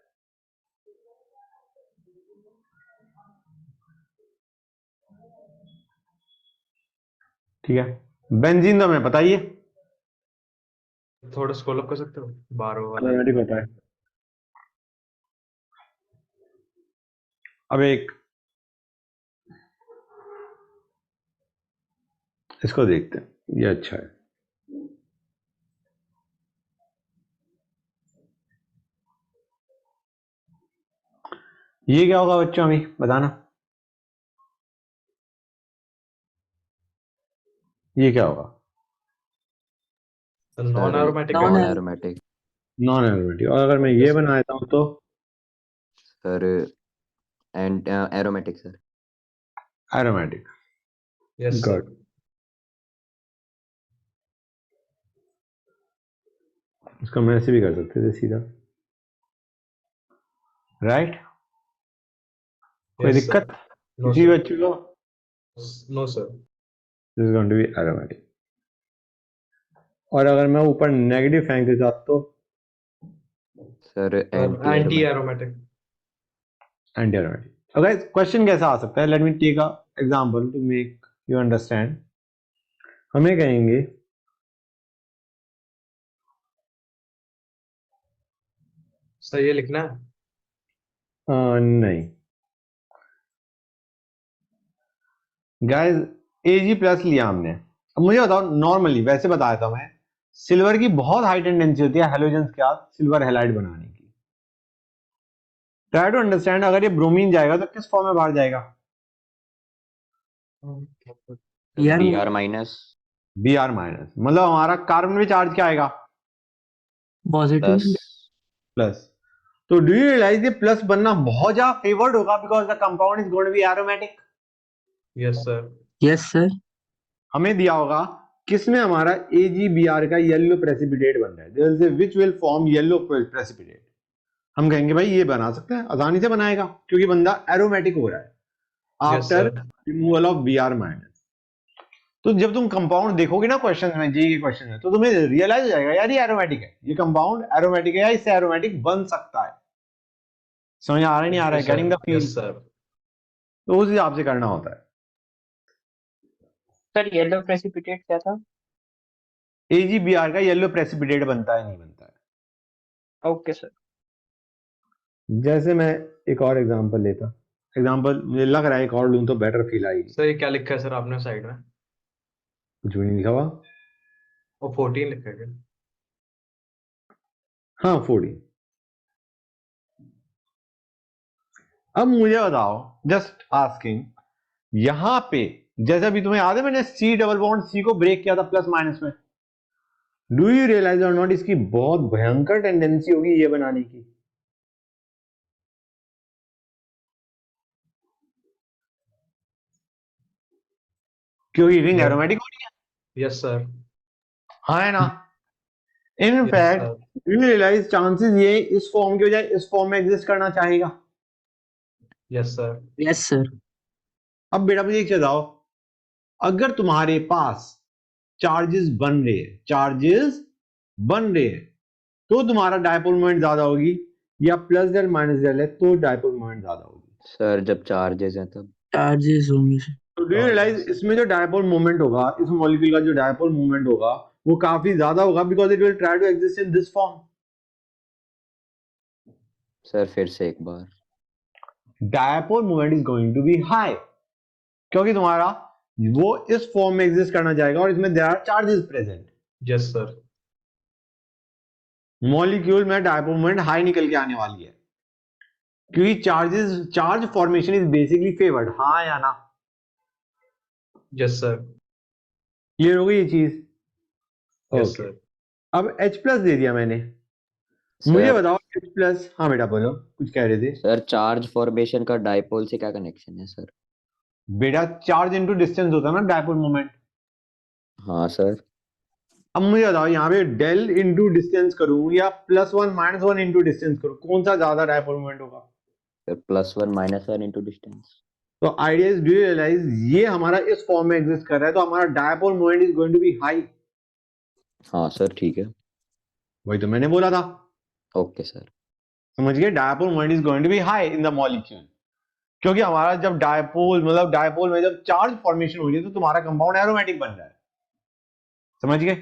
ठीक है, बेंजीन तो हमें पता ही है थोड़ा स्क्रॉल अप कर सकते हो 12वां वाला? एरोमेटिक होता है। अब एक इसको देखते हैं, ये अच्छा है। ये क्या होगा बच्चों, अभी बताना। ये क्या होगा? नॉन सर एरोमेटिक है। Non non arrow aromatic. Non aromatic. और अगर मैं ओके ये सर। बना देता हूं तो? Sir and aromatic sir. Aromatic. Yes sir. Good. इसको हम ऐसे भी कर सकते थे सीधा, राइट? कोई यस सर। दिक्कत नो किसी सर। बच्चे को? No sir. This is going to be aromatic. और अगर मैं ऊपर नेगेटिव फेंक देता तो? Sir anti anti aromatic. Aromatic. Anti aromatic. Okay, question कैसा आ सकता है? Let me take a example to make you understand. हमें कहेंगे सर ये लिखना है? नहीं गाइस, एजी प्लस लिया हमने। अब मुझे बताओ, नॉर्मली वैसे बताया था मैं, सिल्वर की बहुत हाई टेंडेंसी होती है हेलोजेंस के साथ सिल्वर हैलाइड बनाने की। ट्राई टू अंडरस्टैंड, अगर ये ब्रोमीन जाएगा तो किस फॉर्म में बाहर जाएगा? यार B R minus. B R minus. मतलब हमारा कार्बन में चार्ज क्या आएगा? पॉजिटिव। प्लस। प्लस। तो डू यू रियलाइज ये प्लस बनना बहुत ज्यादा फेवर्ड होगा because the compound is going to be aromatic. Yes sir. Yes sir. हमें दिया होगा किसमें हमारा AgBr का येलो प्रेसिपिटेट बन रहा है, there is a which will form yellow precipitate. हम कहेंगे भाई ये बना सकते हैं, आसानी से बनाएगा क्योंकि बंदा एरोमेटिक हो रहा है yes after sir. Removal of Br minus. तो जब तुम कंपाउंड देखोगे ना क्वेश्चन में, जी के क्वेश्चन में, तो तुम्हें रियलाइज हो जाएगा यार ये एरोमेटिक है, ये कंपाउंड एरोमेटिक है या इससे एरोमेटिक बन सकता है। समझ आ रहा है नहीं आ रहा ओके है? Sir. Getting the feel? Yes sir. तो उस हिसाब से करना होता है। सर येलो प्रेसिपिटेट क्या था? AgBr का येलो प्रेसिपिटेट बनता है नहीं बनता है। Okay sir. जैसे मैं एक और एग्जांपल लेता, एग्जांपल मुझे लग रहा है एक और लूं तो बेटर फील आएगी। सर ये क्या लिखा है सर आपने साइड में? कुछ भी नहीं लिखा हुआ। वो 14 लिखा है क्या? हाँ 40। अब मुझे बताओ, जस्ट आस्किंग, यहां पे जैसे अभी तुम्हें याद है मैंने सी डबल बॉन्ड सी को ब्रेक किया था प्लस माइनस में, डू यू रियलाइज और नॉट इसकी बहुत भयंकर टेंडेंसी होगी ये बनाने की। क्योंकि रिंग एरोमेटिक हो रही है। Yes sir. हाँ है ना? In yes fact sir. You realize chances ये इस फॉर्म के बजाय इस फॉर्म में एग्जिस्ट करना चाहेगा। Yes sir. Yes sir. अब बेटा मुझे एक चीज बताओ, अगर तुम्हारे पास चार्जेस बन रहे हैं, चार्जेस बन रहे हैं, तो तुम्हारा डायपोल मोमेंट ज्यादा होगी, या प्लस डेल माइनस डेल है तो डायपोल मोमेंट ज्यादा होगी। सर जब चार्जेस हैं तब। चार्जेस होंगे सर। तो डू यू रियलाइज इसमें जो डायपोल मोमेंट होगा, इस मॉलिक्यूल का जो डायपोल मोमेंट होगा वो काफी ज्यादा होगा because it will try to exist in this form. Sir फिर से एक बार। Dipole moment is going to be high, क्योंकि तुम्हारा वो इस फॉर्म में एग्जिस्ट करना चाहेगा और इसमें there are charges present. Yes sir. Molecule में डायपोल मोमेंट हाई निकल के आने वाली है, क्योंकि charge formation is basically favoured. हाँ या ना? Yes sir. क्लियर हो गई ये चीज? Yes okay, sir. अब H प्लस दे दिया मैंने, मुझे सर बताओ H प्लस। हाँ बेटा बोलो, कुछ कह रहे थे। सर चार्ज फॉर्मेशन का डाइपोल से क्या कनेक्शन है सर? बेटा चार्ज इनटू डिस्टेंस होता है ना डायपोल मोमेंट। हाँ सर। अब मुझे बताओ यहाँ पे डेल इंटू डिस्टेंस करूं या +1 -1 इंटू डिस्टेंस करूं, कौन सा ज्यादा डायपोल मोमेंट होगा? Sir +1 -1 into distance. तो idea is, do you realise ये हमारा इस फॉर्म में एग्जिस्ट कर रहा है, तो हमारा dipole moment is going to be high. हाँ सर ठीक है। वही तो मैंने बोला था, ओके सर। समझ गए? Dipole moment is going to be high in the molecule, क्योंकि हमारा जब डायपोल में जब चार्ज फॉर्मेशन हो रही है तो तुम्हारा कंपाउंड एरोमेटिक बन रहा है। समझ गए?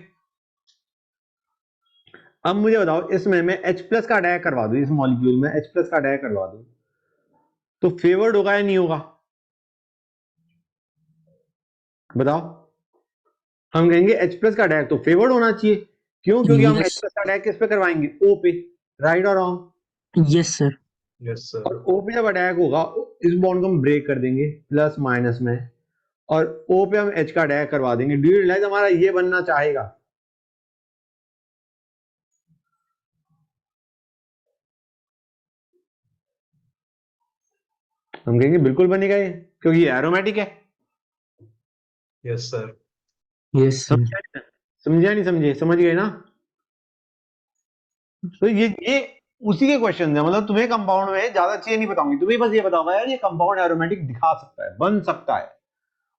अब मुझे बताओ, इसमें मैं H प्लस का अटैक करवा दूं, इस मॉलिक्यूल में H प्लस का अटैक करवा दूं, तो फेवर्ड होगा या नहीं होगा? बताओ। हम कहेंगे H प्लस का अटैक तो फेवर्ड होना चाहिए। क्यों? क्योंकि हम H Yes. प्लस का अटैक किस पे करवाएंगे? O पे। राइट और रॉन्ग? Yes, sir. यस और सर। O पे जब अटैक होगा, इस बॉन्ड को हम ब्रेक कर देंगे प्लस माइनस में, और O पे हम H का अटैक करवा देंगे। डू यू रियलाइज हमारा ये बनना चाहेगा? हम कहेंगे बिल्कुल बनेगा ये, क्योंकि ये एरोमेटिक है। Yes sir. Yes, sir. समझे नहीं समझे? समझ गए ना? तो ये उसी के क्वेश्चन है। मतलब तुम्हें कंपाउंड में ज्यादा चीजें नहीं बताऊंगी, तुम्हें बस ये बताऊंगा यार ये कंपाउंड एरोमेटिक दिखा सकता है, बन सकता है,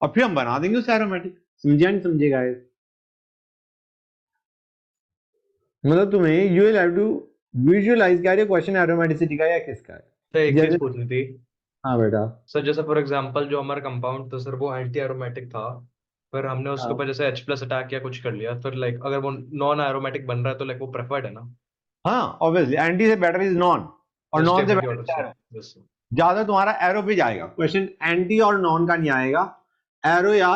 और फिर हम बना देंगे उसे एरोमेटिक। समझे नहीं समझे गाइस? मतलब तुम्हें you will have to visualize क्या ये क्वेश्चन एरोमेटिसिटी का या किसका है। सर एक जैसे चीज पूछनी थी हाँ बेटा। सर, जैसे फॉर एग्जांपल जो हमारा कंपाउंड था सर वो एंटी एरोमेटिक था, पर हमने उसके हाँ ऊपर जैसे H प्लस अटैक किया, कुछ कर लिया, तो लाइक अगर वो नॉन एरोमेटिक बन रहा है तो लाइक वो प्रेफर्ड है ना? हाँ ऑब्वियसली एंटी से बेटर इज नॉन, और यस नॉन से definitely better order is sir. Arrow. Yes sir. ज्यादा तुम्हारा एरो पे जाएगा क्वेश्चन, एंटी और नॉन का नहीं आएगा। एरो या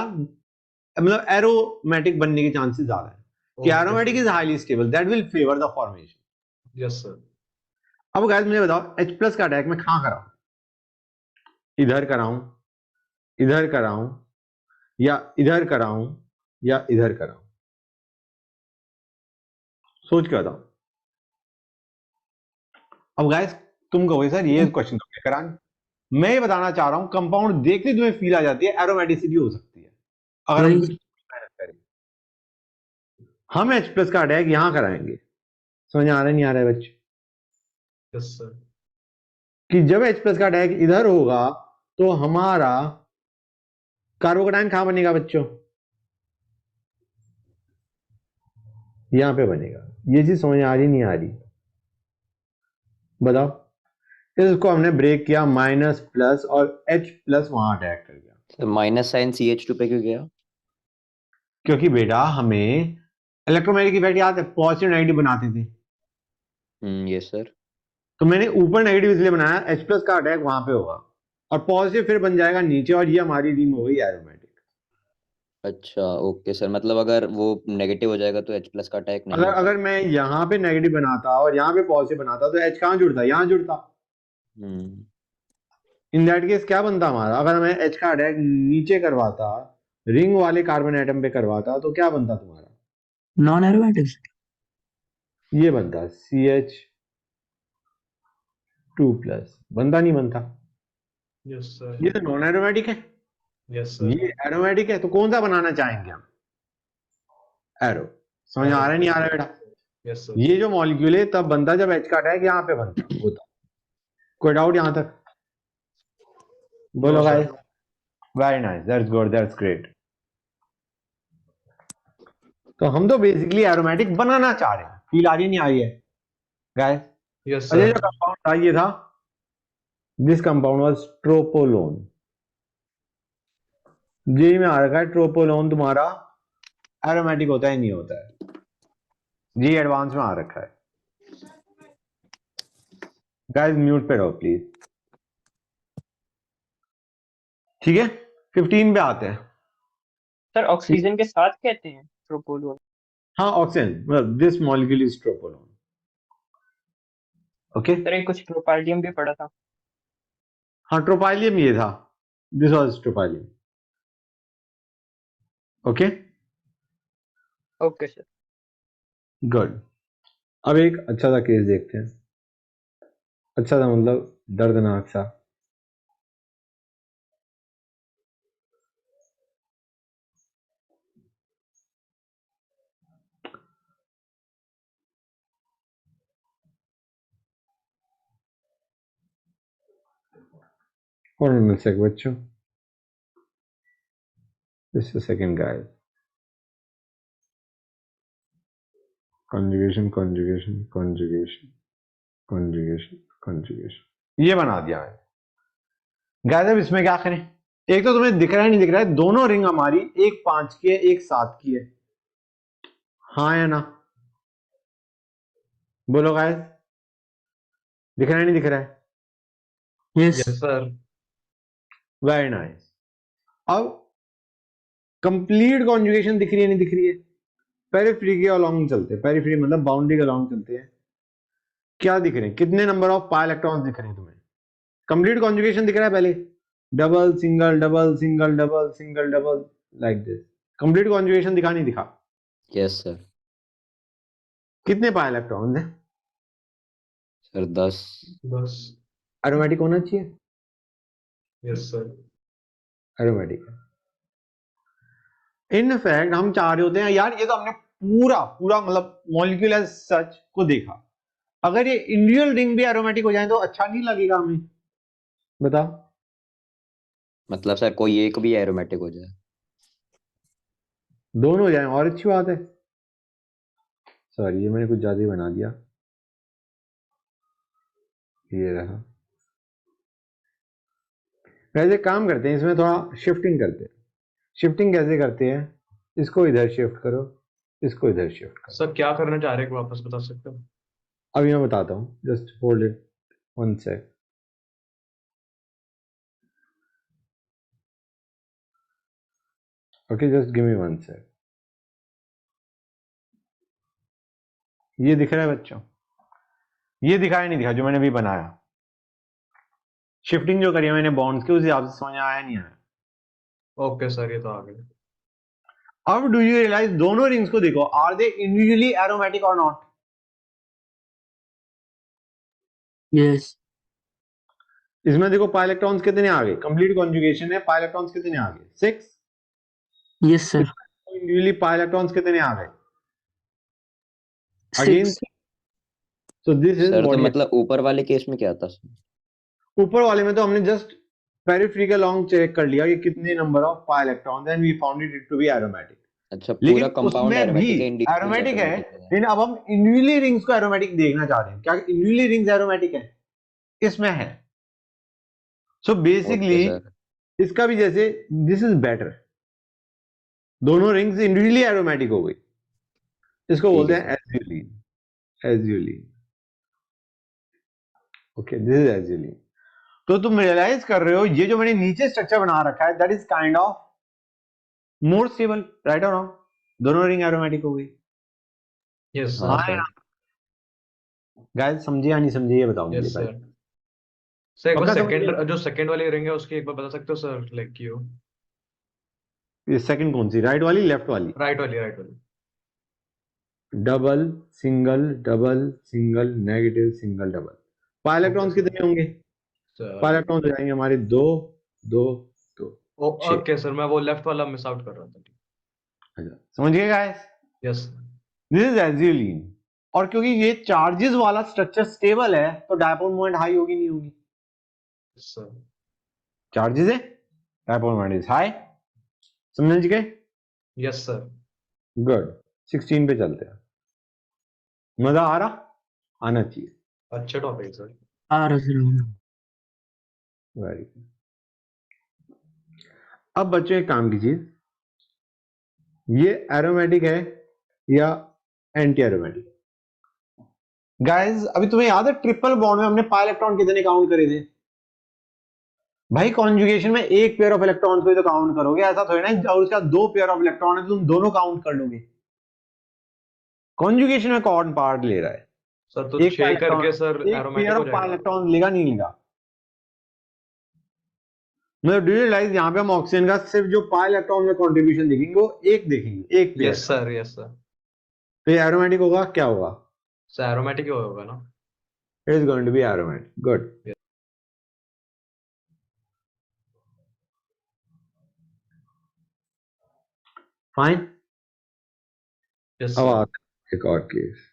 मतलब एरोमेटिक बनने के चांसेस ज्यादा है कि okay aromatic sir. Is highly stable, that will favour the formation. Yes sir. अब गाइस मुझे बताओ H प्लस का अटैक मैं कहां कराऊं? इधर कराऊं, इधर कराऊं, या इधर कराऊं, या इधर कराऊं? सोच के बताओ। अब गाइस तुम कहोगे सर ये क्वेश्चन तो क्या करान, मैं ये बताना चाह रहा हूं कंपाउंड देखते तुम्हें फील आ जाती है एरोमेटिसिटी हो सकती है अगर हम वही कुछ मेहनत करें। हम H प्लस का अटैक यहां कराएंगे। समझ आ रहा है नहीं आ रहा है बच्चे? Yes sir. कि जब H प्लस का अटैक इधर होगा तो हमारा कार्बोकैटायन कहां बनेगा बच्चों? यहां पे बनेगा। ये चीज समझ आ रही नहीं आ रही? बताओ। इसको हमने ब्रेक किया माइनस प्लस, और H प्लस वहां अटैक कर गया, सर माइनस साइन CH2 पे क्यों गया? क्योंकि बेटा हमें इलेक्ट्रोमैग्नेटिक इफेक्ट याद है, पॉजिटिव नेगेटिव बनाते थे, यस सर। तो मैंने ऊपर नेगेटिव इसलिए बनाया H प्लस का अटैक वहां पे होगा, और पॉजिटिव फिर बन जाएगा नीचे, और ये हमारी रिंग हो गई एरोमेटिक। अच्छा ओके सर, मतलब अगर वो नेगेटिव हो जाएगा तो H+ का अटैक नहीं अगर होगा। अगर मैं यहाँ पे नेगेटिव बनाता और यहाँ पे पॉजिटिव बनाता तो H कहाँ जुड़ता? यहाँ जुड़ता। हम्म इन दैट केस क्या बनता हमारा? अगर मैं H का अटैक नीचे करवाता, रिंग वाले कार्बन एटम पे करवाता, तो क्या बनता तुम्हारा? non-aromatic. ये बनता CH2+, बनता नहीं बनता? यस ये सर। तो नॉन एरोमेटिक है, यस सर। ये एरोमेटिक है, तो कौन सा बनाना चाहेंगे हम? एरो। समझ आ रहा है नहीं आ रहा है बेटा? Yes sir. ये जो मॉलिक्यूल है तब बनता जब H का अटैक यहाँ पे बनता होता। कोई डाउट यहाँ तक? बोलो no guys. Sir. Very nice, that's good, that's great. तो हम तो बेसिकली एरोमेटिक बनाना चाह रहे हैं, फील आ रही नहीं आ रही है गाइस? यस और ये सर। जो कंपाउंड था ये था, दिस कंपाउंड वाज ट्रोपोलोन। जी में आ रखा है ट्रोपोलोन तुम्हारा एरोमेटिक होता है नहीं होता है? जी एडवांस में आ रखा है। गाइस म्यूट पे रहो प्लीज। ठीक है, 15 पे आते हैं। सर ऑक्सीजन के साथ कहते हैं प्रोपोलोन। हाँ ऑक्सीजन, मतलब this molecule is tropolone. Okay, sir एक कुछ प्रोपाल्डियम भी पढ़ा था। हाँ ट्रोपाइलियम ये था, this was tropylium. Okay okay sir. Good. अब एक अच्छा सा केस देखते हैं, अच्छा सा मतलब दर्दनाक सा। और मिल सके बच्चों, just a second guys. conjugation conjugation conjugation conjugation conjugation ये बना दिया मैंने। गाइस अब इसमें क्या करें, एक तो तुम्हें दिख रहा है नहीं दिख रहा है, दोनों रिंग हमारी एक 5 की है एक 7 की है, हाँ या ना, बोलो गाइस, दिख रहा है नहीं दिख रहा है? Yes. Yes sir. Very nice. अब कंप्लीट कॉन्जुगेशन दिख रही है नहीं दिख रही है? पेरिफेरी के अलोंग चलते हैं, पेरिफेरी मतलब बाउंड्री के अलोंग चलते हैं। क्या दिख रहे हैं, कितने नंबर ऑफ पाई इलेक्ट्रॉन्स दिख रहे हैं तुम्हें? कंप्लीट कॉन्जुगेशन दिख रहा है पहले, double single double single double single double like this. Complete conjugation दिखा नहीं दिखा? Yes sir. कितने पाई इलेक्ट्रॉन्स हैं? सर 10। बस। एरोमेटिक होना चाहिए, यस सर। एरोमेटिक है। इन फैक्ट हम चाह रहे होते हैं यार, ये तो हमने पूरा पूरा मतलब मॉलिक्यूल एज सच को देखा, अगर ये इंडिविजुअल रिंग भी एरोमेटिक हो जाए तो अच्छा नहीं लगेगा हमें, बताओ। मतलब सर कोई एक भी एरोमेटिक हो जाए। दोनों हो जाए और अच्छी बात है। सॉरी ये मैंने कुछ ज्यादा ही बना दिया, ये रहा। वैसे काम करते हैं, इसमें थोड़ा शिफ्टिंग करते हैं। शिफ्टिंग कैसे करते हैं, इसको इधर शिफ्ट करो, इसको इधर शिफ्ट करो। सर क्या करना चाह रहे हैं वापस बता सकते हो? अभी मैं बताता हूँ, just hold it 1 sec। Okay just give me 1 sec। ये दिख रहा है बच्चों, ये दिखाया नहीं दिखा जो मैंने अभी बनाया? शिफ्टिंग जो करी है मैंने बॉन्ड्स की, उस हिसाब से समझ आया नहीं आया? ओके सर, ये तो आ गए। अब डू यू रियलाइज, दोनों रिंग्स को देखो, आर दे इंडिविजुअली एरोमेटिक और नॉट? Yes. इसमें देखो पाई इलेक्ट्रॉन्स कितने आ गए, कंप्लीट कॉन्जुगेशन है, पाई इलेक्ट्रॉन्स कितने आ गए? 6। Yes, sir. Individually pi electrons कितने आ गए? Again 6. So this is sir तो व्हाट। मतलब ऊपर वाले केस में क्या था सर? ऊपर वाले में तो हमने जस्ट पेरिफेरी का लॉन्ग चेक कर लिया कि कितने number of pi electrons and we found it to be aromatic. अच्छा लेकिन पूरा कंपाउंड उसमें भी एरोमेटिक है, इंडिविजुअल एरोमेटिक है, एरोमेटिक है। लेकिन अब हम इंडिविजुअली रिंग्स को एरोमेटिक देखना चाह रहे हैं, क्या इंडिविजुअली रिंग्स एरोमेटिक है? इसमें है। So basically okay sir. इसका भी जैसे दिस इज बेटर, दोनों रिंग्स इंडिविजुअली एरोमेटिक हो गई, इसको ठीक बोलते है हैं sir. Azulene. Azulene, okay this is azulene. तो तुम रियलाइज कर रहे हो ये जो मैंने नीचे स्ट्रक्चर बना रखा है that is kind of more stable, right और रॉन्ग? दोनों रिंग एरोमेटिक हो गई। यस हाँ सर। सर। गाइस समझे या नहीं समझे ये बताओ मुझे यस पहले। सर। सर एक बार पक्का समझ गए? सेकंड, जो सेकंड वाली रिंग है उसकी एक बार बता सकते हो सर, लाइक क्यों? ये सेकंड कौन सी, राइट वाली लेफ्ट वाली? राइट वाली, राइट वाली। Double single double single negative single double. Pi okay electrons sir. कितने होंगे? पाई सर इलेक्ट्रॉन्स हो जाएंगे हमारे दो दो दो, छह। ओके सर, मैं वो लेफ्ट वाला मिस आउट कर रहा था। अच्छा, समझ गए guys? Yes. This is azulene. और क्योंकि ये चार्जेस वाला स्ट्रक्चर स्टेबल है तो डायपोल मोमेंट हाई होगी नहीं होगी? सर। चार्जेस है, डायपोल मोमेंट इज हाई। समझ गए? Yes sir. गुड। 16 पे चलते हैं। मजा आ रहा? आना चाहिए। अच्छा topic sir. Sir. Very good. अब बच्चों एक काम कीजिए, ये एरोमेटिक है या एंटी एरोमेटिक? गाइस अभी तुम्हें याद है ट्रिपल बॉन्ड में हमने पाई इलेक्ट्रॉन कितने काउंट करे थे? भाई कॉन्जुगेशन में एक पेयर ऑफ इलेक्ट्रॉन्स को ही तो काउंट करोगे, ऐसा थोड़ी ना और उसका दो पेयर ऑफ इलेक्ट्रॉन है तो तुम दोनों काउंट कर लोगे। कॉन्जुगेशन में कौन पार्ट ले रहा है? सर तो एक छह इलेक्ट्रॉन, करके सर एक एरोमेटिक पेयर हो ऑफ पाई जाएगा। इलेक्ट्रॉन लेगा नहीं लेगा? मतलब डू यू रियलाइज यहाँ पे हम ऑक्सीजन का सिर्फ जो पाई इलेक्ट्रॉन में कंट्रीब्यूशन देखेंगे वो एक देखेंगे, एक pair. Yes sir, yes sir. तो ये एरोमेटिक होगा, क्या होगा? सर एरोमेटिक ही होगा ना? It is going to be aromatic. Good. Fine. Yes अब सर। आता है एक और case.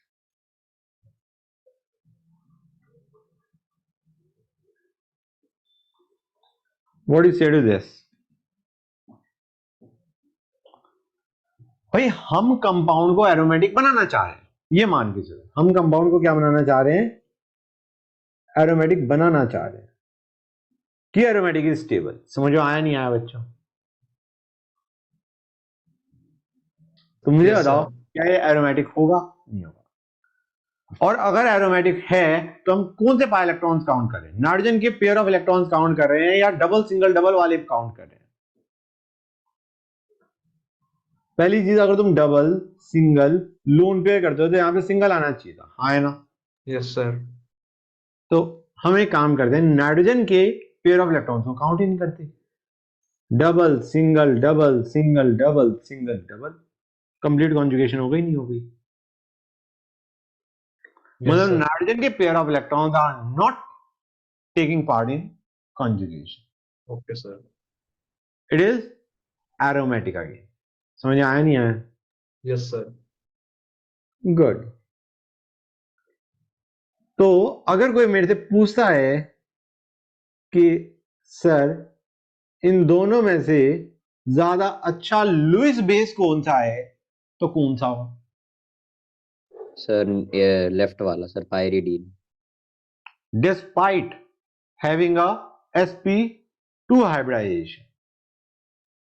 What do you say to this? भाई हम कंपाउंड को एरोमेटिक बनाना चाह रहे हैं, ये मान के चलो हम कंपाउंड को क्या बनाना चाह रहे हैं? एरोमेटिक बनाना चाह रहे हैं कि एरोमेटिक इज स्टेबल। समझ में आया नहीं आया बच्चों? तो मुझे Yes, बताओ sir. क्या ये एरोमेटिक होगा, नहीं होगा? और अगर एरोमेटिक है तो हम कौन से पाई इलेक्ट्रॉन्स काउंट कर रहे हैं? नाइट्रोजन के पेयर ऑफ इलेक्ट्रॉन्स काउंट कर रहे हैं या डबल सिंगल डबल वाले काउंट कर रहे हैं? पहली चीज, अगर तुम डबल सिंगल लोन पेयर करते हो तो यहां पे सिंगल आना चाहिए था, हाँ है ना? Yes, sir. तो हम एक काम करते हैं, नाइट्रोजन के पेयर ऑफ इलेक्ट्रॉन्स को काउंट ही नहीं करते। Double single double single double single double, complete conjugation हो गई, नहीं हो गई? Yes, मतलब sir. नाइट्रोजन के pair of electrons are not taking part in conjugation. Okay, sir. It is aromatic again. समझ आया नहीं आया? Yes, sir. गुड। तो अगर कोई मेरे से पूछता है कि सर इन दोनों में से ज्यादा अच्छा लुईस बेस कौन सा है, तो कौन सा होगा? सर ये लेफ्ट वाला sir, pyridine. Despite having a sp2 hybridization,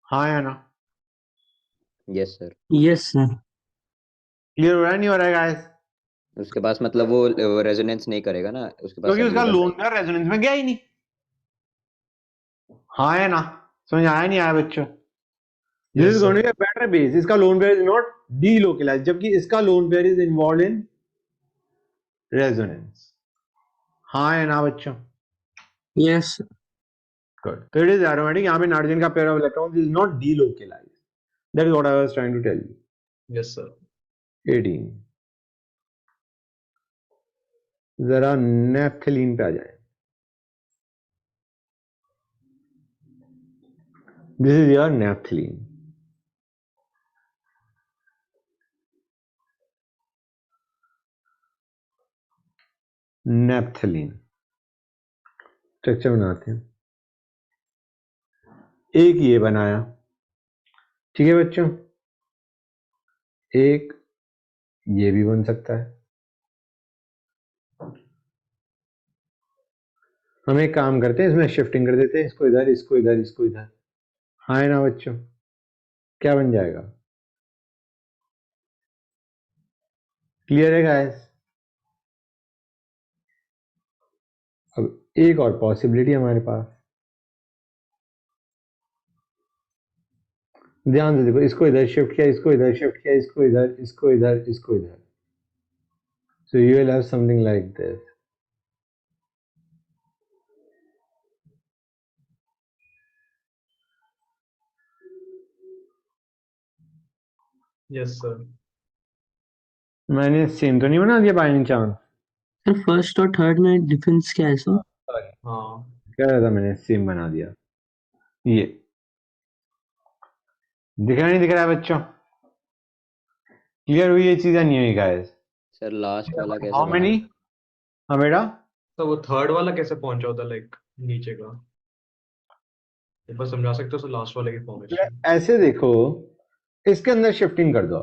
हाँ या ना? Yes sir. Yes, sir. Clear हो रहा है नहीं हो रहा है गाइस? उसके पास मतलब वो रेजोनेंस नहीं करेगा ना, उसके पास क्योंकि उसका cellular लोन पेयर रेजोनेंस में गया ही नहीं, हाँ है ना? समझ आया नहीं आया बच्चों? This Yes, is sir. Going to be a better base. इसका lone pair is not delocalised, जबकि इसका lone pair is involve in resonance, हाँ है ना बच्चों? Yes, sir. गुड। तो इट इज एरोमेटिक। यहाँ पे नाइट्रोजन का pair of electrons is not delocalised. That is what I was trying to tell you. Yes, sir. 18। जरा नेफ्थलीन पे आ जाए। This is your naphthalene. Naphthalene structure बनाते हैं। एक ये बनाया, ठीक है बच्चों? एक ये भी बन सकता है। हम एक काम करते हैं, इसमें शिफ्टिंग कर देते हैं, इसको इधर इसको इधर इसको इधर, हाँ है ना बच्चों? क्या बन जाएगा? क्लियर है गाइस? अब एक और पॉसिबिलिटी हमारे पास, ध्यान से देखो, इसको इधर शिफ्ट किया, इसको इधर शिफ्ट किया, इसको इधर इसको इधर इसको इधर, so you will have something like this. Yes, sir. मैंने सेम तो नहीं बना दिया by any chance? Sir, first और third में difference क्या है sir? हाँ. क्या रहा था, मैंने सेम बना दिया। ये दिख रहा नहीं दिख रहा है बच्चों? क्लियर हुई ये चीजें नहीं हुई गाइस? सर लास्ट वाला कैसे हाउ बना? मेनी? हाँ बेटा, तो वो थर्ड वाला कैसे पहुंचा होता लाइक नीचे का? एक बार समझा सकते हो सर लास्ट वाले की फॉर्मेशन? ऐसे देखो, इसके अंदर शिफ्टिंग कर दो,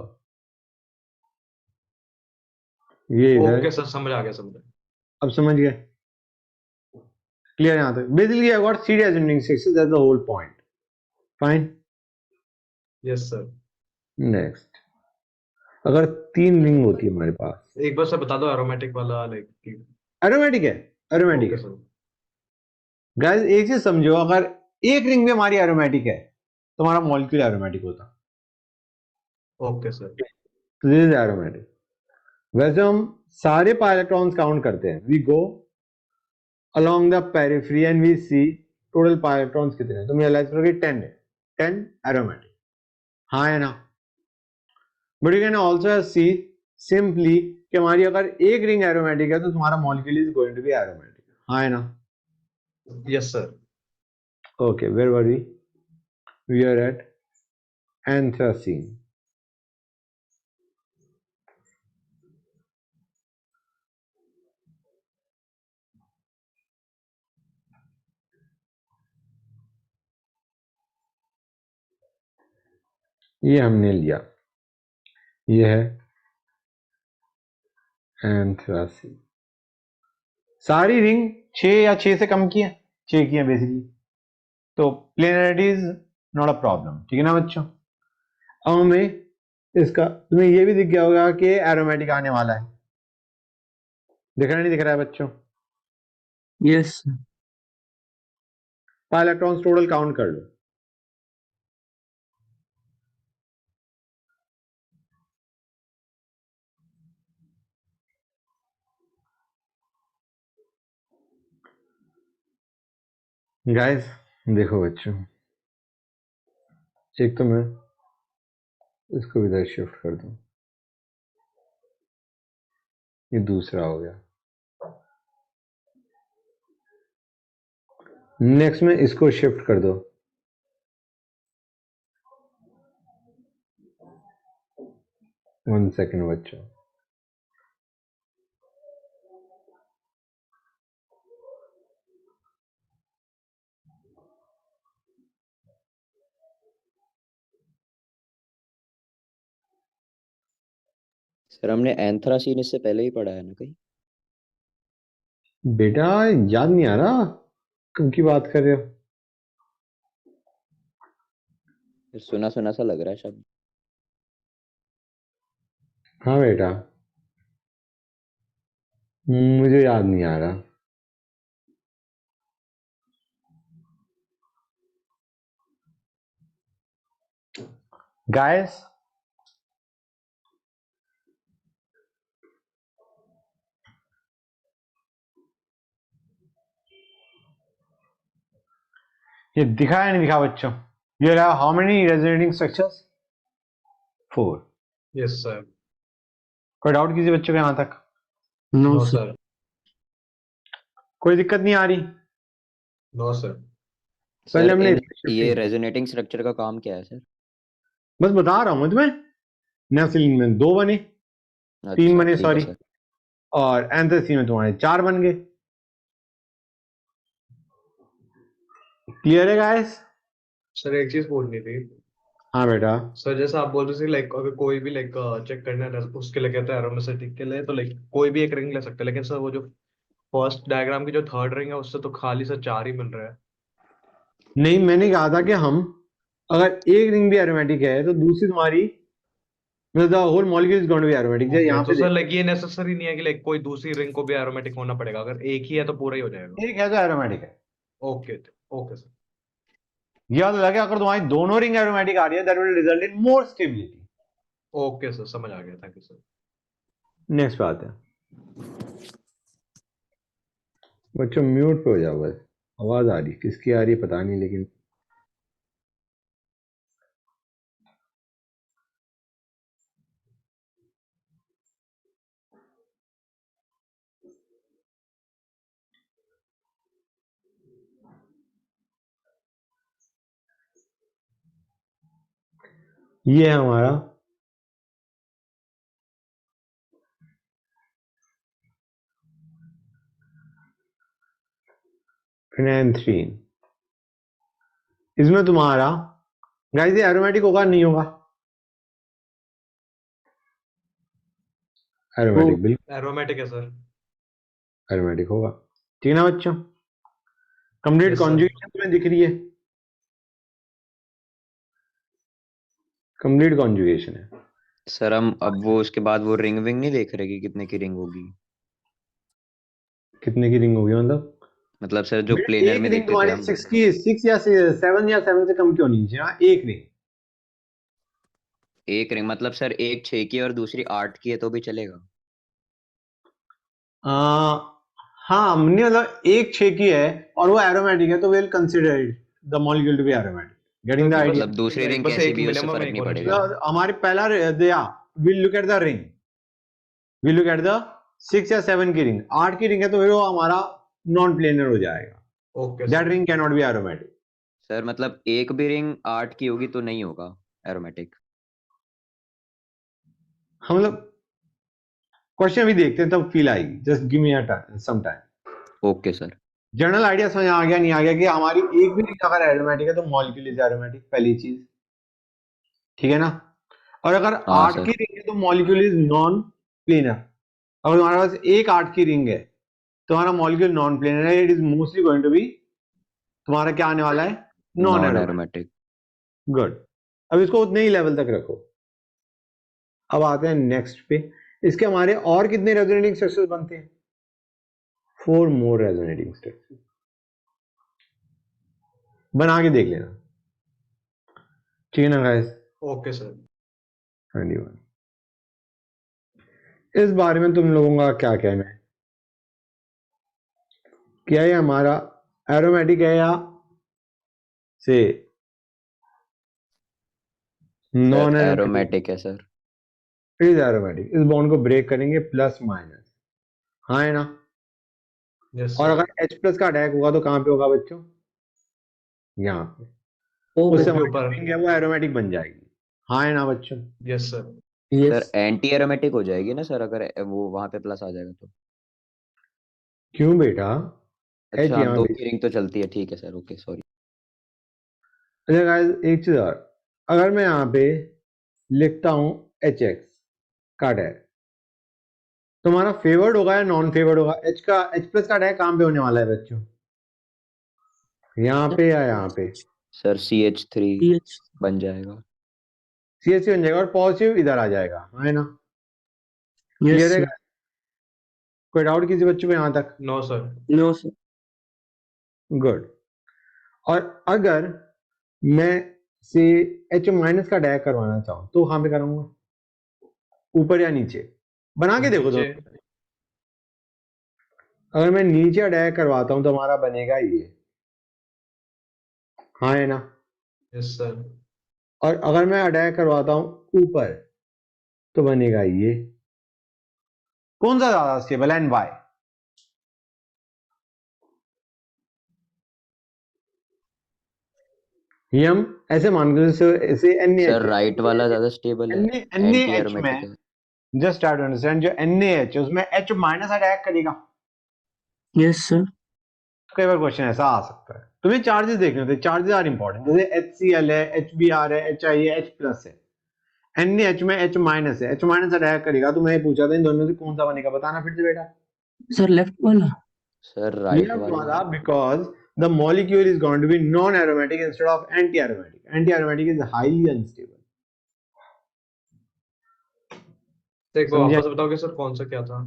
ये इधर। ओके सर, समझ आ गया, समझ आ गया. अब समझ गए? क्लियर? यहां तक basically I got 3 ascending sexes, that's the whole point. Fine. Yes, sir. Next, अगर 3 रिंग होती है हमारे पास, एक बार सर बता दो एरोमेटिक वाला लाइक एरोमेटिक है, एरोमेटिक ओके है। सर गाइस एक चीज समझो, अगर एक रिंग भी हमारी एरोमेटिक है तो हमारा मॉलिक्यूल एरोमेटिक होता, ओके सर तो दिस इज एरोमेटिक। वैसे हम सारे पाई इलेक्ट्रॉन्स काउंट करते हैं, we go along the periphery and we see total pi electrons कितने हैं, तो मैं रियलाइज करोगे 10 है, 10 aromatic, हाँ है ना। But you can also see simply कि हमारी अगर एक रिंग एरोमेटिक है तो तुम्हारा molecule is going to be aromatic, हाँ है ना। Yes sir okay, where were we at एट एंथ्रासीन। ये हमने लिया, ये है एंथ्रासीन। सारी रिंग 6 या 6 से कम की है, 6 की है बेसिकली, तो planarity is not a problem, ठीक है ना बच्चों। अब हमें इसका, तुम्हें ये भी दिख गया होगा कि एरोमेटिक आने वाला है, दिख रहा नहीं दिख रहा है बच्चों। Yes, sir. Pi electrons total count कर लो। गाइस देखो बच्चों, एक तो मैं इसको इधर शिफ्ट कर दूं, ये दूसरा हो गया। नेक्स्ट में इसको शिफ्ट कर दो, वन सेकेंड बच्चों। सर हमने एंथ्रासीन इससे पहले ही पढ़ा है ना कहीं? बेटा याद नहीं आ रहा कब की बात कर रहे हो। सुना सुना सा लग रहा है शब्द। हाँ बेटा, मुझे याद नहीं आ रहा। गाइस ये दिखा या नहीं दिखा बच्चों? You have how many resonating structures? 4। Yes sir कोई डाउट किसी बच्चों को यहां तक? No, no sir. सर कोई दिक्कत नहीं आ रही? नो सर पहले सर हमने इन इसकी ये shifting- रेजोनेटिंग स्ट्रक्चर का काम क्या है सर? बस बता रहा हूं मैं तुम्हें। नेफ्थलीन में 2 बने, 3 अच्छा बने ठीक है सॉरी, सर। और एंथ्रासीन में तुम्हारे 4 बन गए। क्लियर है गाइस? सर एक चीज पूछनी थी हाँ बेटा। सर, जैसे आप बोल रहे थे लाइक अगर कोई भी लाइक चेक करना है उसके लिए कहते हैं एरोमेटिक के लिए, तो लाइक कोई भी एक रिंग ले सकते हैं, लेकिन सर वो जो फर्स्ट डायग्राम की जो थर्ड रिंग है उससे तो खाली सर 4 ही मिल रहा है। नहीं, मैंने कहा था कि हम अगर एक रिंग भी एरोमेटिक है तो दूसरी तुम्हारी the whole molecule is going to be aromatic. जैसे ओके यहाँ तो पे सर देखो, लाइक ये नेसेसरी नहीं है कि लाइक कोई दूसरी रिंग को भी एरोमेटिक होना पड़ेगा, अगर एक ही है तो पूरा ही हो जाएगा। एक है तो एरोमेटिक है। ओके ओके सर याद लगे, अगर तुम्हारी दोनों रिंग एरोमेटिक आ रही है that will result in more stability. Okay sir समझ आ गया, थैंक यू सर। नेक्स्ट बात है बच्चों, म्यूट पे हो जाओ बस। आवाज आ रही, किसकी आ रही है पता नहीं, लेकिन ये है हमारा फिनेंथ्रीन। इसमें तुम्हारा गाइस ये एरोमेटिक होगा नहीं होगा? एरोमेटिक, बिल्कुल एरोमेटिक है सर। एरोमेटिक होगा, ठीक है ना बच्चों। कंप्लीट यस सर कॉन्जुगेशन तुम्हें दिख रही है, कंप्लीट कॉन्जुगेशन है। सर हम अब वो उसके बाद वो रिंग विंग नहीं देख रहे कि कितने की रिंग होगी? कितने की रिंग होगी मतलब सर जो बेटा, प्लेनर एक में रिंग देखते थे तुम्हारी हम। 6 की 6 या 7 से कम क्यों नहीं चाहिए? हाँ, एक रिंग। एक रिंग मतलब सर एक 6 की और दूसरी 8 की है तो भी चलेगा? आ, हाँ, नहीं मतलब एक 6 की है और वो एरोमेटिक है, तो will consider it the molecule to be aromatic. Getting the क्योंकि बस आइडिया? मतलब दूसरी लाइक रिंग बस कैसी एक भी है उससे मिनिमम फर्क एक नहीं होना पड़ेगा? चाहिए। हमारे पहला दिया, will look at the ring, will look at the 6 या 7 की रिंग। 8 की रिंग है तो फिर वो हमारा नॉन प्लेनर हो जाएगा। Okay that sir. Ring can not be aromatic. Sir मतलब एक भी रिंग 8 की होगी तो नहीं होगा एरोमेटिक? हम लोग क्वेश्चन भी देखते हैं तब फील आएगी। Just give me some time. Okay sir. General idea समझ आ गया नहीं आ गया कि हमारी एक भी रिंग अगर एरोमेटिक है तो मॉलिक्यूल इज एरोमेटिक, पहली चीज। ठीक है ना? और अगर हाँ 8 की सर। रिंग है तो मॉलिक्यूल इज नॉन प्लेनर। अगर तुम्हारे पास एक 8 की रिंग है तो हमारा मॉलिक्यूल नॉन प्लेनर है। It is mostly going to be तुम्हारा क्या आने वाला है? Non non aromatic. Aromatic. Good. अब इसको उतने ही लेवल तक रखो। अब आते हैं नेक्स्ट पे। इसके हमारे और कितने रेजोनेटिंग स्ट्रक्चर्स बनते हैं? 4 मोर रेजोनेटिंग स्ट्रक्चर्स। बना के देख लेना। ठीक है ना गाइस? Okay sir. 21। इस बारे में तुम लोगों का क्या कहना है? क्या ये हमारा एरोमेटिक है या से नॉन सर एरोमेटिक? एरोमेटिक है सर। It is aromatic. इस बॉन्ड को ब्रेक करेंगे प्लस माइनस। हाँ है ना? यस और सर। अगर H प्लस का अटैक होगा तो कहां पे होगा बच्चों? यहाँ पे। ओ उससे के हमारी ऊपर। रिंग है वो एरोमेटिक बन जाएगी। हाँ है ना बच्चों? Yes sir. Sir yes anti aromatic हो जाएगी ना सर अगर वो वहां पे प्लस आ जाएगा तो? क्यों बेटा? H अच्छा यहाँ दो पे। की रिंग तो चलती है, ठीक है सर, ओके सॉरी। अच्छा गाइस, एक चीज और। अगर मैं यहाँ पे लिखता हूं HX का अटैक, तुम्हारा फेवर्ड होगा या नॉन फेवर्ड होगा? H प्लस का अटैक कहां पे होने वाला है बच्चों? यहाँ पे या यहाँ पे? सर CH3 पीएच बन जाएगा। CH बन जाएगा और पॉजिटिव इधर आ जाएगा। है ना? यस क्लियर है सर guys? कोई डाउट किसी बच्चों को यहाँ तक? No sir. No sir good. और अगर मैं से H माइनस का अटैक करवाना चाहूं तो कहां पे करूंगा? ऊपर या नीचे? बना के देखो नीचे। दोनों। अगर मैं नीचे अटैक करवाता हूं तो हमारा बनेगा ये। हाँ है ना? Yes sir. और अगर मैं अटैक करवाता हूं ऊपर तो बनेगा ये। कौन सा ज्यादा स्टेबल है एंड वाई? ये हम ऐसे मान के ऐसे सर NaH है। राइट वाला ज्यादा स्टेबल है, एंटी NaH एरोमेटिक में है। जस्ट ट्राई टू अंडरस्टैंड, जो NaH है उसमें H माइनस अटैक करेगा। यस सर कई बार क्वेश्चन ऐसा आ सकता है। तुम्हें चार्जेस देखने होते हैं। Charges are important. जैसे HCl है, HBr है, HI है, H प्लस है। NaH में H माइनस है। H माइनस अटैक करेगा तो मैं पूछा था इन दोनों में से कौन सा बनेगा? बताना फिर से बेटा। सर लेफ्ट वाला सर राइट लेफ्ट वाला। वाला, because the molecule is going to be non aromatic instead of anti aromatic. Anti aromatic is highly unstable. तो एक बार समझे? वापस बताओगे सर कौन सा क्या था?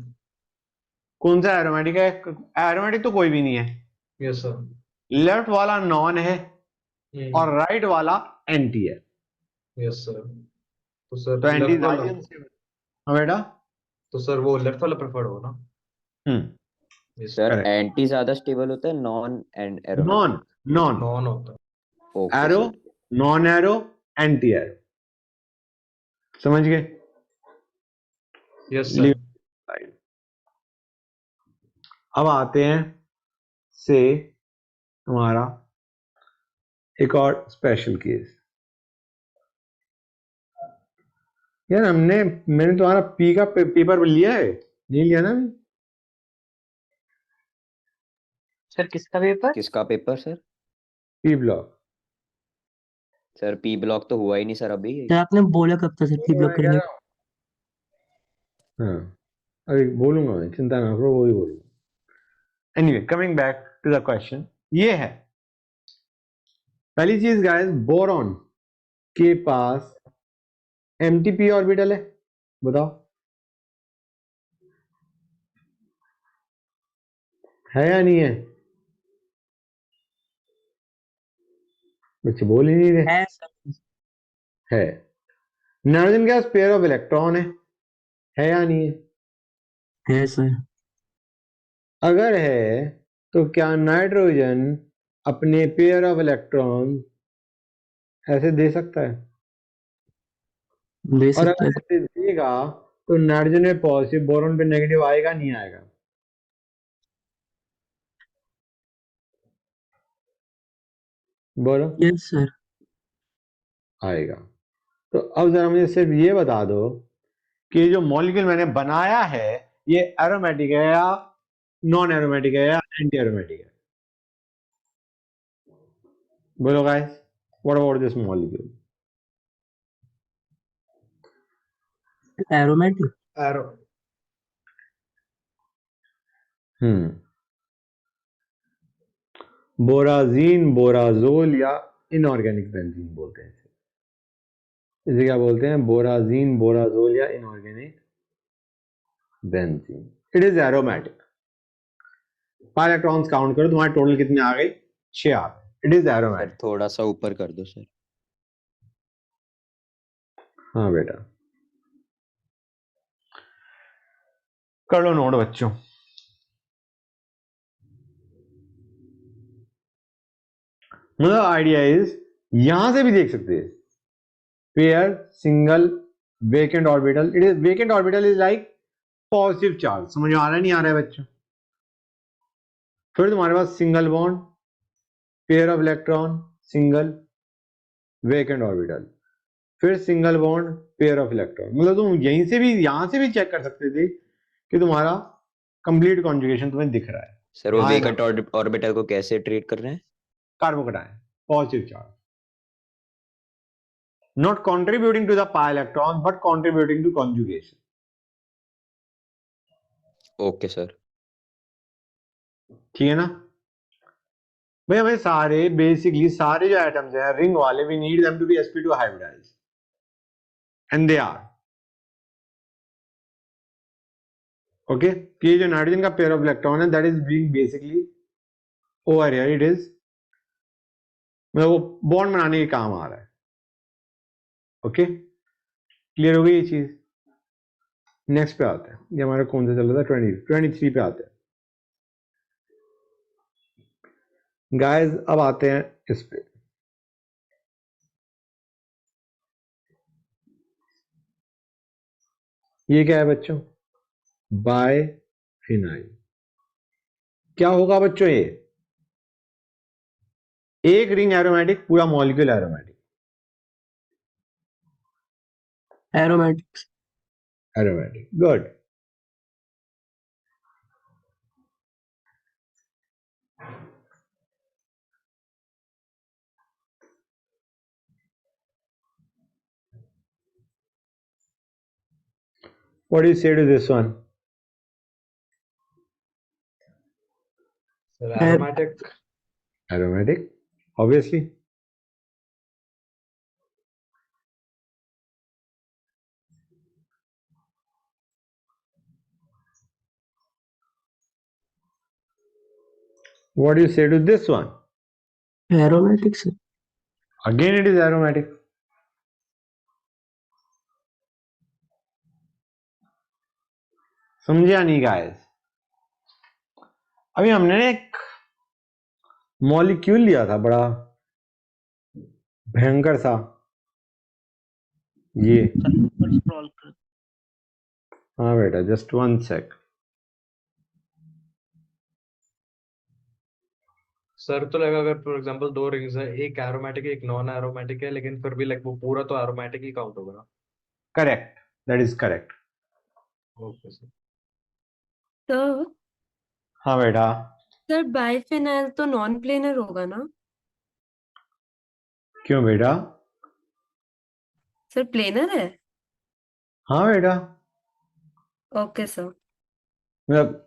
कौन सा एरोमेटिक है? एरोमेटिक तो कोई भी नहीं है। Yes sir. लेफ्ट वाला नॉन है और राइट वाला एंटी है। Yes sir. तो सर तो एंटी लेफ्ट इज वाला। Highly unstable. हाँ बेटा। तो सर वो लेफ्ट वाला प्रेफर्ड होगा ना? Yes sir sir. Correct. Anti ज्यादा स्टेबल होता है, non and non. Aromatic? Non. Non होता okay aro, sir. Non aro, anti aro. समझ गए? है। Yes sir. Right. अब आते हैं से तुम्हारा एक और स्पेशल केस। यार मैंने तुम्हारा पी का पेपर लिया है? नहीं लिया ना? सर किसका पेपर? किसका paper sir? P block. Sir P block तो हुआ ही नहीं सर अभी। सर आपने बोला कब था सर पी ब्लॉक मैं कह करने रहा हूँ। हाँ, अरे बोलूंगा मैं, चिंता ना करो, वही बोलूंगा। Anyway, coming back to the question. ये है पहली चीज गाइस, बोरॉन के पास एम्प्टी पी ऑर्बिटल है, बताओ है या नहीं है? कुछ बोल ही नहीं रहे। है सर। है। नाइट्रोजन के पास पेयर ऑफ इलेक्ट्रॉन है या नहीं है? है सर। अगर है तो क्या नाइट्रोजन अपने पेयर ऑफ इलेक्ट्रॉन ऐसे दे सकता है? दे और सकता अगर है। ऐसे देगा तो नाइट्रोजन में पॉजिटिव, बोरॉन पे नेगेटिव आएगा नहीं आएगा? बोलो। Yes sir. आएगा। तो अब जरा मुझे सिर्फ ये बता दो कि जो मॉलिक्यूल मैंने बनाया है ये एरोमेटिक है या नॉन एरोमेटिक है या एंटी एरोमेटिक है? बोलो guys, what about this molecule? Aromatic. Aro borazine, borazole या इनऑर्गेनिक बेंजीन बोलते हैं इसे क्या बोलते हैं? बोराजीन, बोराजोल या inorganic benzene. It is aromatic. 5 electrons count करो, तुम्हारे टोटल कितने आ गए? 6 आ गए। It is sir aromatic. थोड़ा सा ऊपर कर दो सर। हाँ बेटा, कर लो नोट बच्चों। मतलब आइडिया इज यहां से भी देख सकते हैं pair, single, vacant orbital. It is vacant orbital is like positive charge. समझ में आ रहा है नहीं आ रहा है बच्चों? फिर तुम्हारे पास single bond, pair of electron, single, vacant orbital, फिर single bond, pair of electron. मतलब तुम यहीं से भी, यहां से भी चेक कर सकते थे कि तुम्हारा कंप्लीट कॉन्जुगेशन तुम्हें दिख रहा है। सर वो हाँ है ना? वेकेंट ऑर्बिटल को कैसे ट्रीट कर रहे हैं? Carbocation, positive charge, not contributing to the pi electron but contributing to conjugation. Okay sir. ठीक है ना भाई? हमें सारे बेसिकली सारे जो एटम्स हैं रिंग वाले, we need them to be sp2 hybridized and they are. Okay, ये जो नाइट्रोजन का पेयर ऑफ इलेक्ट्रॉन है that is being basically over here, it is मतलब वो बॉन्ड बनाने के काम आ रहा है। ओके, क्लियर हो गई ये चीज? नेक्स्ट पे आते हैं। ये हमारा कौन सा चल रहा था? 23 पे आते हैं गाइस। अब आते हैं इस पे। ये क्या है बच्चों? Biphenyl. क्या होगा बच्चों? ये एक रिंग एरोमेटिक, पूरा molecule aromatic. Aromatic. Aromatic, good. What do you say to this one? Sir aromatic. Aromatic, obviously. What do you say to this one? Aromatic sir. Again, it is aromatic. समझा नहीं guys? अभी हमने एक molecule लिया था बड़ा भयंकर सा, ये। ऊपर स्क्रॉल कर। हाँ बेटा, जस्ट 1 सेक। सर तो लगा अगर फॉर एग्जांपल दो रिंग्स है, एक एरोमेटिक है एक नॉन एरोमेटिक है, लेकिन फिर भी लाइक वो पूरा तो एरोमेटिक ही काउंट होगा ना? Correct, that is correct. Okay sir. Sir हाँ बेटा। सर बाइफेनाइल तो नॉन प्लेनर होगा ना? क्यों बेटा? सर प्लेनर है? हाँ बेटा, ओके सर। मतलब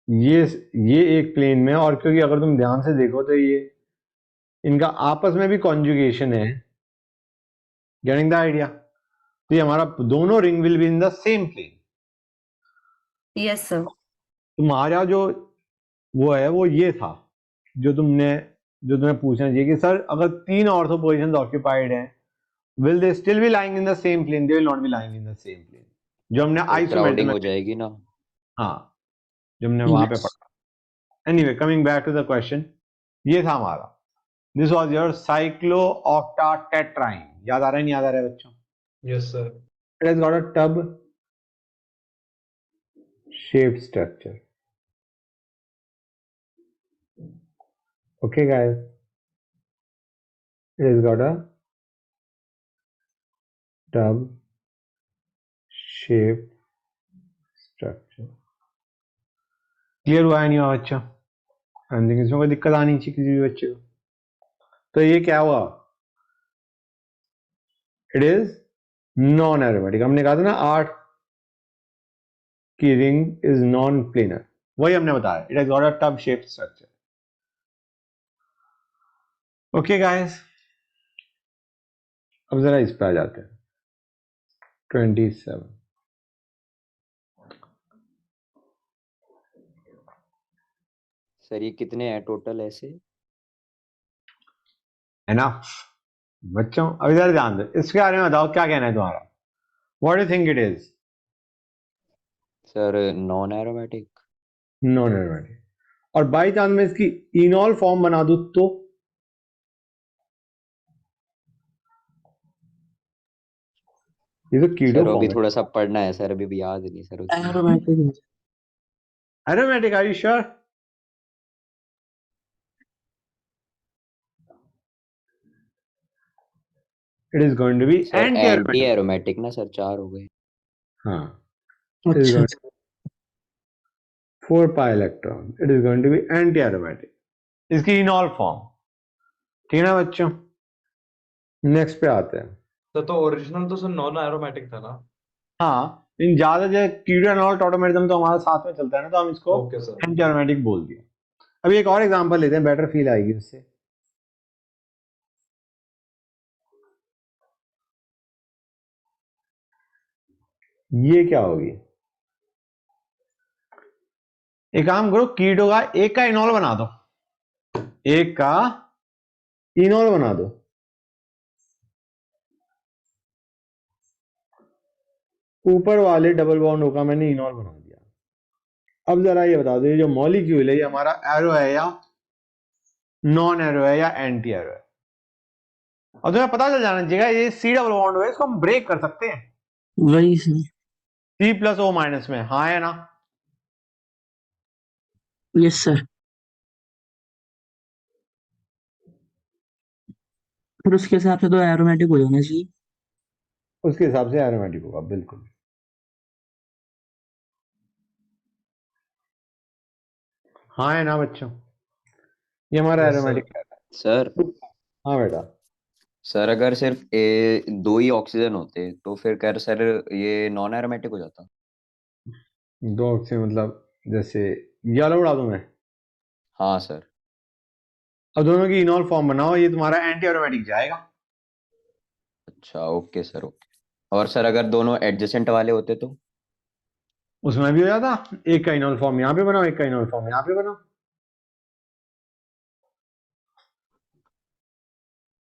ये एक प्लेन में, और क्योंकि अगर तुम ध्यान से देखो तो ये इनका आपस में भी कॉन्जुगेशन है। Getting the idea? तो ये हमारा दोनों ring will be in the same plane. Yes sir. तुम्हारा जो वो है वो ये था जो तुम्हें पूछना चाहिए कि सर अगर 3 ऑर्थो पोजीशंस ऑक्यूपाइड हैं, will they still be lying in the same plane? They will not be lying in the same plane, जो हमने तो आइसोमेट्री क्राउडिंग में, हो जाएगी ना। हाँ, जो हमने वहां पे Yes. पढ़ा। Anyway, coming back to the question, ये था हमारा, this was your cyclooctatetraene. याद आ रहा है, नहीं याद आ रहा है बच्चों? Yes, sir. It has got a tub shaped structure. Okay, guys. It has got a tub shaped structure. Clear हुआ है नहीं हुआ बच्चा? आई थिंक इसमें कोई दिक्कत आनी चाहिए किसी भी बच्चे को। तो ये क्या हुआ? It is non aromatic. हमने कहा था ना 8 की रिंग इज नॉन प्लेनर, वही हमने बताया। It has got a tub shaped structure. Okay guys, अब जरा इस पे आ जाते हैं। 27 सर ये कितने हैं टोटल ऐसे? एनफ बच्चों, अभी जरा ध्यान दो, इसके बारे में बताओ क्या कहना है तुम्हारा। What do think it is? Sir non aromatic. Non aromatic. और बाई चांस में इसकी इनॉल फॉर्म बना दूं तो? ये तो कीटो सर अभी फॉर्म है। थोड़ा सा पढ़ना है सर, अभी भी याद नहीं सर उतना। Aromatic. Aromatic, are you sure? It is going to be sir anti anti aromatic. Aromatic ना सर, 4 हो गए। हाँ, it is अच्छा going to 4 pi electron. It is going to be anti aromatic. इसकी इनॉल फॉर्म। ठीक है ना बच्चों? नेक्स्ट पे आते हैं। तो ओरिजिनल तो सर नॉन एरोमेटिक था ना? हाँ, इन ज्यादा जो कीटोनॉल टॉटोमेरिज्म तो हमारे साथ में चलता है ना, तो हम इसको ओके सर। एंटी एरोमेटिक बोल दिया। अभी एक और एग्जांपल लेते हैं, बेटर फील आएगी उससे। ये क्या होगी? एक काम करो, कीटो का एक का इनॉल बना दो, एक का इनॉल बना दो। ऊपर वाले डबल बॉन्ड का मैंने इनॉल बना दिया। अब जरा ये बता दो, ये जो मॉलिक्यूल है ये हमारा एरो है या नॉन एरो है या एंटी एरो है? और तुम्हें पता चल जाना चाहिए ये सी डबल बॉन्ड है, इसको हम ब्रेक कर सकते हैं वही sir. C plus O minus में। हाँ है ना? Yes sir. फिर उसके हिसाब से तो एरोमेटिक हो जाना चाहिए। उसके हिसाब से एरोमेटिक होगा, बिल्कुल। हाँ है ना बच्चों? ये हमारा यस एरोमेटिक सर। है। सर हाँ बेटा। सर अगर सिर्फ 2 ही ऑक्सीजन होते तो फिर कर सर ये नॉन एरोमेटिक हो जाता। 2 ऑक्सीजन मतलब जैसे ये वाला उड़ा दूं मैं? हाँ सर। अब दोनों की इनॉल फॉर्म बनाओ, ये तुम्हारा एंटी एरोमेटिक जाएगा। अच्छा ओके सर, ओके। और सर अगर दोनों एडजेसेंट वाले होते तो? उसमें भी हो जाता, एक का इनॉल फॉर्म यहाँ पे बनाओ, एक का इनॉल फॉर्म यहाँ पे बनाओ।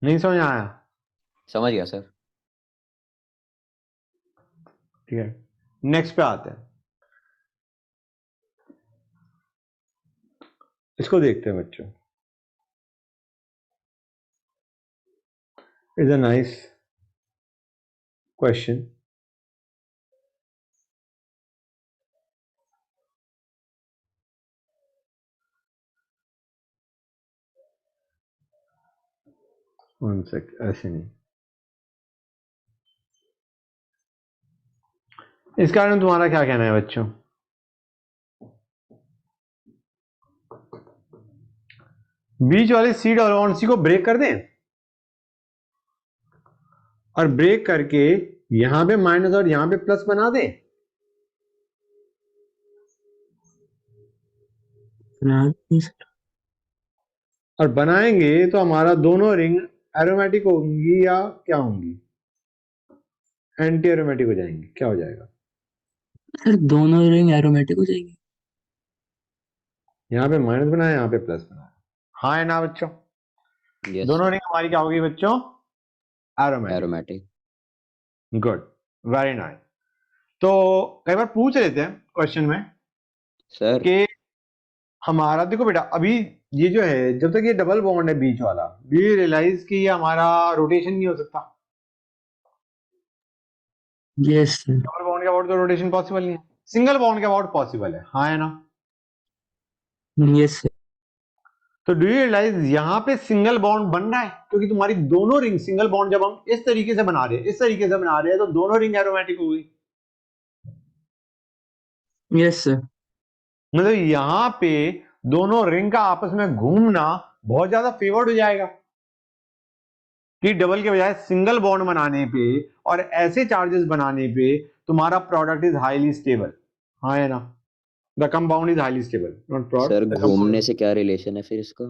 नहीं समझ आया? समझ गया सर। ठीक है, नेक्स्ट पे आते हैं। इसको देखते हैं बच्चों। Is a nice question. One sec, ऐसे नहीं। इस कारण में तुम्हारा क्या कहना है बच्चों? बीच वाले सी डबल बॉन्ड सी को ब्रेक कर दें और ब्रेक करके यहां पे माइनस और यहां पे प्लस बना दें। नहीं सर। और बनाएंगे तो हमारा दोनों रिंग एरोमेटिक होंगी या क्या होंगी? एंटी एरोमेटिक हो जाएंगे, क्या हो जाएगा? सर दोनों रिंग एरोमेटिक हो जाएगी। यहाँ पे माइनस बनाया, यहाँ पे प्लस बनाया। हाँ है ना बच्चों? यस दोनों रिंग हमारी क्या होगी बच्चों? Aromatic. Aromatic. Good, very nice. तो कई बार पूछ लेते हैं क्वेश्चन में सर कि हमारा, देखो बेटा, अभी ये जो है, जब तक ये डबल बॉन्ड है बीच वाला, डू यू रियलाइज कि ये हमारा रोटेशन नहीं हो सकता? Yes sir. डबल बॉन्ड के अबाउट तो रोटेशन पॉसिबल नहीं है, सिंगल बॉन्ड के अबाउट पॉसिबल है। हाँ है ना? Yes sir. तो डू यू रियलाइज यहाँ पे सिंगल बॉन्ड बन रहा है, क्योंकि तुम्हारी दोनों रिंग सिंगल बॉन्ड जब हम इस तरीके से बना रहे हैं, इस तरीके से बना रहे हैं, तो दोनों रिंग एरोमेटिक हो गई। Yes sir. मतलब यहाँ पे दोनों रिंग का आपस में घूमना बहुत ज्यादा फेवर्ड हो जाएगा, कि डबल के बजाय सिंगल बॉन्ड बनाने पे और ऐसे चार्जेस बनाने पे तुम्हारा प्रोडक्ट इज हाईली स्टेबल। हाँ है ना? The compound is highly stable, not sir product, the घूमने कंपाउंड। से क्या रिलेशन है फिर इसका?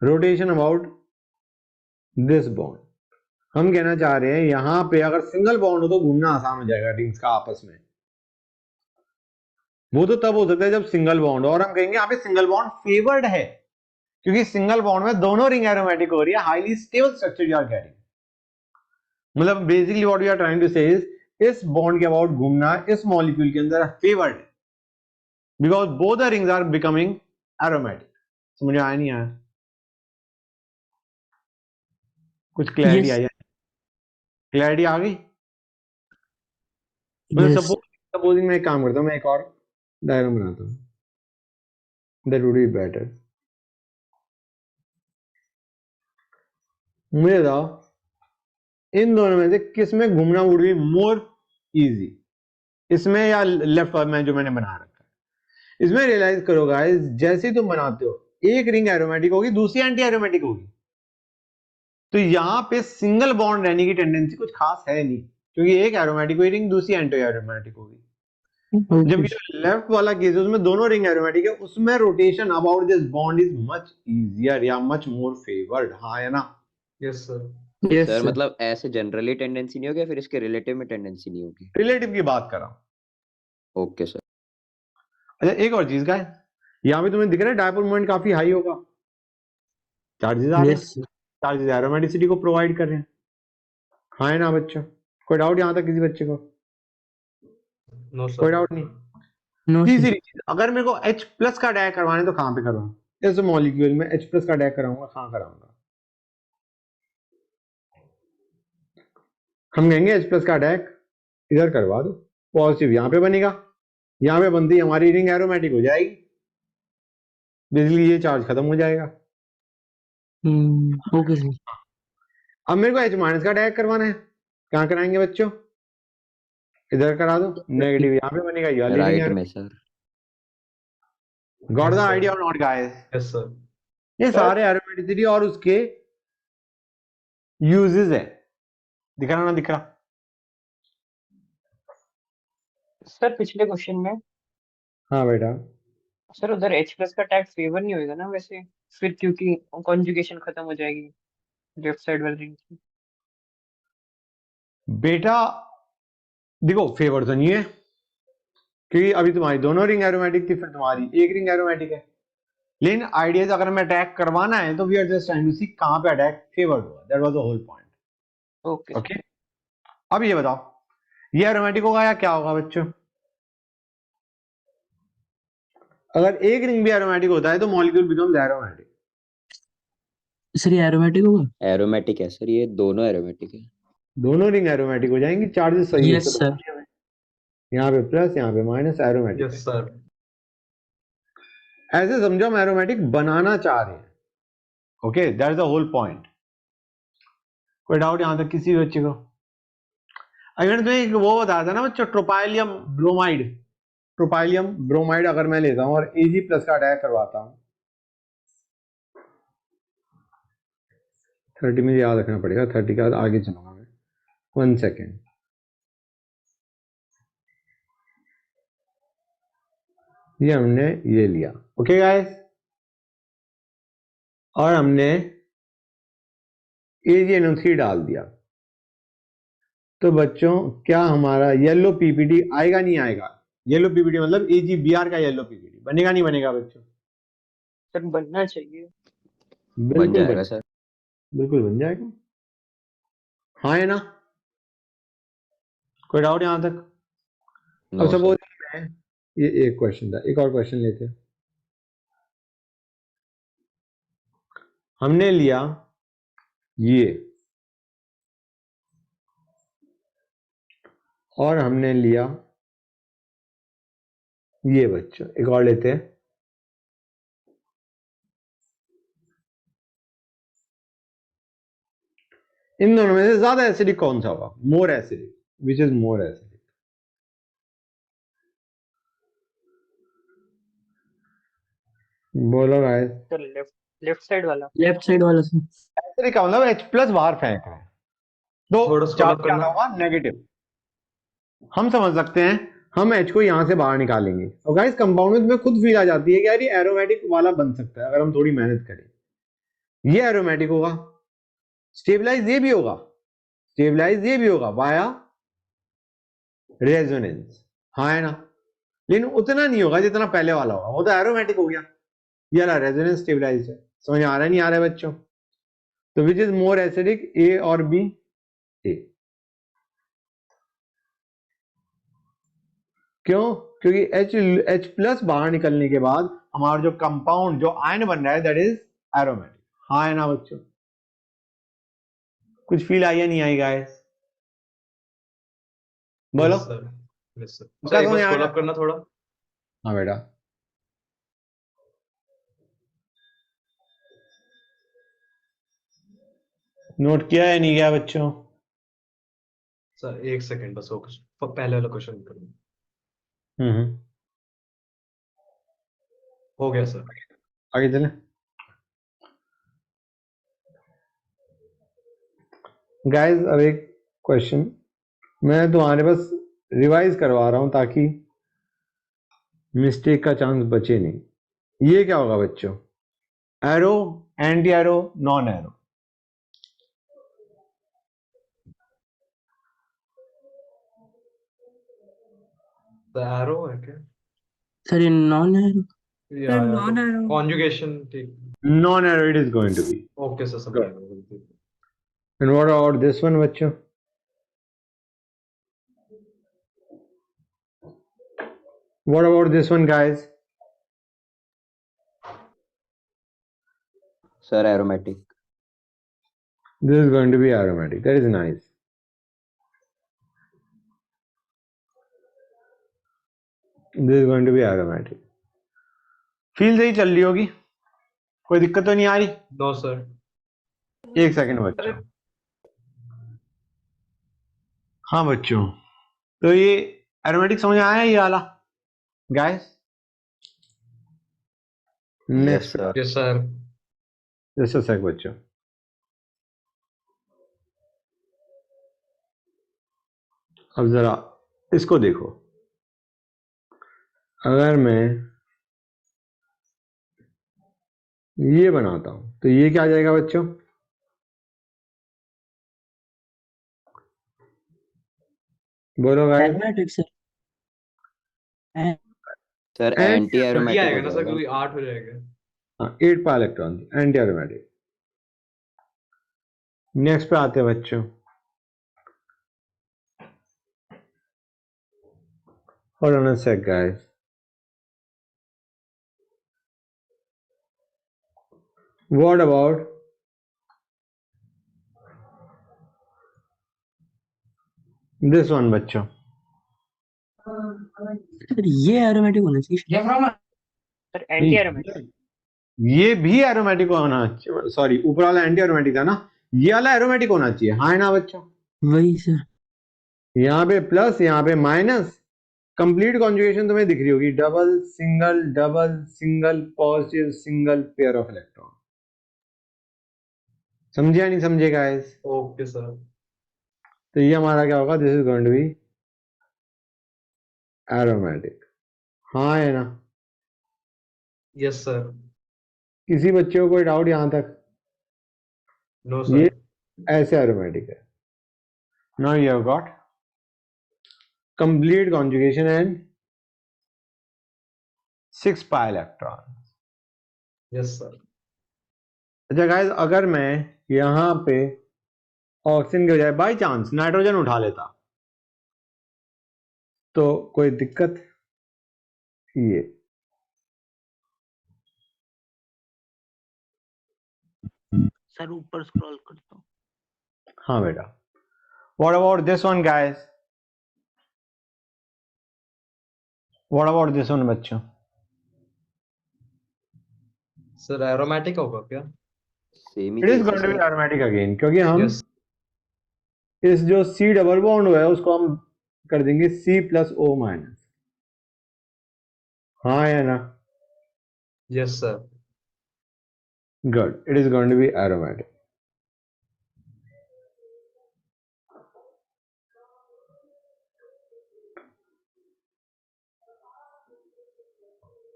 Rotation about this bond. हम कहना चाह रहे हैं यहां पे अगर सिंगल बॉन्ड हो तो घूमना आसान हो जाएगा रिंग्स का आपस में। वो तो तब हो सकता है जब सिंगल बॉन्ड हो, और हम कहेंगे यहाँ पे सिंगल बॉन्ड फेवर्ड है, क्योंकि सिंगल बॉन्ड में दोनों रिंग एरोमेटिक हो रही है, highly stable structure you are getting. मतलब basically what we are trying to say is इस बॉन्ड के अबाउट घूमना इस मॉलिक्यूल के अंदर फेवर्ड है, because both the rings are becoming aromatic. समझ आया नहीं आया? कुछ क्लैरिटी यस आई है? क्लैरिटी आ गई? मैं यस। सपोजिंग मैं एक काम करता हूँ, मैं एक और डायग्राम बनाता हूँ, दैट वुड बी बेटर। मुझे बताओ इन दोनों में से किस में घूमना वुड बी मोर इजी, इसमें या लेफ्ट में जो मैंने बना रखा है? इसमें रियलाइज करो गाइस, जैसे ही तुम बनाते हो एक रिंग एरोमेटिक होगी, दूसरी एंटी एरोमेटिक होगी, तो यहां पे सिंगल बॉन्ड रहने की टेंडेंसी कुछ खास है नहीं, क्योंकि एक एरोमेटिक हुई रिंग दूसरी एंटी एरोमेटिक होगी। ओके जबकि जो लेफ्ट वाला केस है उसमें दोनों रिंग एरोमेटिक है, उसमें rotation about this bond is much easier या मच मोर फेवर्ड। हाँ है ना? Yes sir. Yes sir sir. मतलब ऐसे जनरली टेंडेंसी नहीं होगी या फिर इसके रिलेटिव में टेंडेंसी नहीं होगी? रिलेटिव की बात कर रहा हूं। Okay sir. अच्छा एक और चीज का है, यहाँ पे तुम्हें दिख रहा है डायपोल मोमेंट काफी हाई होगा, चार्जेस आ रहे हैं, यस सर। चार्जेस एरोमेटिसिटी को प्रोवाइड कर रहे हैं। हाँ है ना बच्चों? कोई डाउट यहाँ तक किसी बच्चे को? नो कोई सर। डाउट नहीं? No sir. तीसरी चीज, अगर मेरे को H प्लस का अटैक करवाना है तो कहां पे करवाऊं? इस मॉलिक्यूल में H प्लस का अटैक कराऊंगा, कहां कराऊंगा? हम कहेंगे H प्लस का अटैक इधर करवा दो, पॉजिटिव यहां पे बनेगा, यहां पे बनती हमारी रिंग एरोमेटिक हो जाएगी, बिजली ये चार्ज खत्म हो जाएगा। Okay sir. अब मेरे को H माइनस का अटैक करवाना है, कहां कराएंगे बच्चों? इधर करा दो, नेगेटिव यहां पे बनेगा, ये वाली रिंग राइट में aromatic. Sir. Got the Yes, sir. Idea और नॉट गाइस? Yes sir. ये सर सारे एरोमेटिसिटी और उसके यूजेस है, दिख रहा ना दिख रहा? सर पिछले क्वेश्चन में हाँ बेटा। सर उधर H प्लस का टैग फेवर नहीं होएगा ना वैसे, फिर क्योंकि कॉन्जुगेशन खत्म हो जाएगी लेफ्ट साइड वाली रिंग की। बेटा देखो फेवर तो नहीं है, क्योंकि अभी तुम्हारी दोनों रिंग एरोमेटिक थी, फिर तुम्हारी एक रिंग एरोमेटिक है, लेकिन आइडियाज अगर हमें अटैक करवाना है तो we are just trying to see कहां पे अटैक फेवर्ड हुआ, that was the whole point. Okay sir. Okay, अब ये बताओ ये एरोमेटिक होगा या क्या होगा बच्चों? अगर एक रिंग भी एरोमेटिक होता है तो मॉलिक्यूल बिकम्स एरोमेटिक। सर ये एरोमेटिक होगा। एरोमेटिक है सर, ये दोनों एरोमेटिक है। दोनों रिंग एरोमेटिक हो जाएंगी, चार्जेस सही है यस इससे सर। तो, यहाँ पे प्लस यहाँ पे माइनस, एरोमेटिक यस सर। है। ऐसे समझो हम एरोमेटिक बनाना चाह रहे हैं। Okay, that is the whole point. कोई डाउट यहां तक किसी बच्चे को? अगर मैंने तुम्हें एक वो बताया था ना बच्चों, ट्रोपाइलियम ब्रोमाइड, ट्रोपाइलियम ब्रोमाइड अगर मैं लेता हूं और Ag प्लस का अटैक करवाता हूं, 30 मुझे याद रखना पड़ेगा, 30 के बाद आगे चलूंगा मैं, 1 सेकेंड। ये हमने ये लिया, ओके गाइस, और हमने AgNO3 डाल दिया, तो बच्चों क्या हमारा येलो पीपीटी आएगा नहीं आएगा? येलो पीपीटी मतलब AGBR का येलो पीपीटी बनेगा नहीं बनेगा बच्चों? सर बनना चाहिए। बन बिल्कुल जाएगा सर। बिल्कुल बन जाएगा। हाँ है ना? कोई डाउट यहाँ तक? अब नो सपोज सर। ये एक क्वेश्चन था, एक और क्वेश्चन लेते हैं। हमने लिया ये और हमने लिया ये बच्चों, एक और लेते हैं। इन दोनों में से ज्यादा एसिडिक कौन सा होगा? More acidic, which is more acidic? बोलो गाइस। सर लेफ्ट साइड वाला। लेफ्ट साइड वाला सर। एसिडिक का मतलब H+ बाहर फेंक रहे हैं, तो थोड़ा scroll चार्ज up क्या करना। होगा? नेगेटिव। हम समझ सकते हैं, हम H को यहां से बाहर निकालेंगे और गाइस कंपाउंड में तुम्हें खुद फील आ जाती है कि यार ये एरोमेटिक वाला बन सकता है अगर हम थोड़ी मेहनत करें। ये एरोमेटिक होगा, स्टेबलाइज ये भी होगा, स्टेबलाइज ये भी होगा वाया रेजोनेंस। हाँ है ना? लेकिन उतना नहीं होगा जितना पहले वाला होगा, वो तो एरोमेटिक हो गया, ये वाला रेजोनेंस स्टेबलाइज है। समझ आ रहा है नहीं आ रहा है बच्चों? तो विच इज मोर एसिडिक, ए और बी? ए। क्यों? क्योंकि H+ बाहर निकलने के बाद हमारा जो कंपाउंड जो आयन बन रहा है दैट इज एरोमेटिक। हाँ है ना बच्चों? कुछ फील आई या नहीं आई गाइस? बोलो। Yes sir, yes sir. Sir क्या एक बार समझ स्क्रॉल आया? अप करना थोड़ा। हाँ बेटा। नोट किया है नहीं किया बच्चों? सर एक सेकंड बस, वो पहले वाला क्वेश्चन करूँ। हम्म। हो गया सर। आगे चले गाइस। अब एक क्वेश्चन मैं तुम्हारे बस रिवाइज करवा रहा हूं ताकि मिस्टेक का चांस बचे नहीं। ये क्या होगा बच्चों? Aro, anti aro, non aro. The aro है क्या? सर ये नॉन है। या सर नॉन एरो। कॉन्जुगेशन, ठीक। Non aro it is going to be. Okay sir, समझ गया। And what about this one बच्चों? What about this one guys? Sir aromatic. This is going to be aromatic. That is nice. This is going to be aromatic. Feel सही चल रही होगी, कोई दिक्कत तो नहीं आ रही? No sir. एक सेकंड बच्चों। हाँ बच्चों, तो ये एरोमेटिक समझ आया ये वाला guys? Yes next sir. Yes sir. Just a sec बच्चों। अब जरा इसको देखो, अगर मैं ये बनाता हूं तो ये क्या आ जाएगा बच्चों? बोलो guys. Aromatic sir. Sir anti anti ये एरोमेटिक आएगा हो ना सर, जाएगा। क्योंकि 8 हो जाएगा। हाँ 8 pi electron anti aromatic. Next पे आते हैं बच्चों। Hold on a sec guys. What about this one बच्चों? सर ये एरोमेटिक होना चाहिए। Sir anti aromatic. ये भी एरोमेटिक होना चाहिए, सॉरी ऊपर वाला एंटी एरोमेटिक था ना, ये वाला एरोमेटिक होना चाहिए। हाँ है ना बच्चों? वही सर। यहाँ पे प्लस यहाँ पे माइनस, कंप्लीट कॉन्जुगेशन तुम्हें दिख रही होगी, double single positive single pair of electron. समझे या नहीं समझे गाइस? Okay sir. तो ये हमारा क्या होगा? This is going to be aromatic. हाँ है ना? Yes sir. किसी बच्चे को कोई डाउट यहाँ तक? नो ये सर। ऐसे एरोमेटिक है। Now you have got complete conjugation and 6 pi electrons. Yes sir. अच्छा गाइस, अगर मैं यहाँ पे ऑक्सीजन के बजाय बाई चांस नाइट्रोजन उठा लेता तो कोई दिक्कत? ये सर ऊपर स्क्रॉल करता हूँ। हाँ बेटा। What about this one guys? What about this one बच्चों? सर एरोमेटिक होगा क्या? Same he It is case है going to be sir. aromatic again, क्योंकि हम यस इस जो C डबल बॉन्ड हुआ है उसको हम कर देंगे C प्लस O माइनस। हाँ या ना? Yes sir. Good. It is going to be aromatic.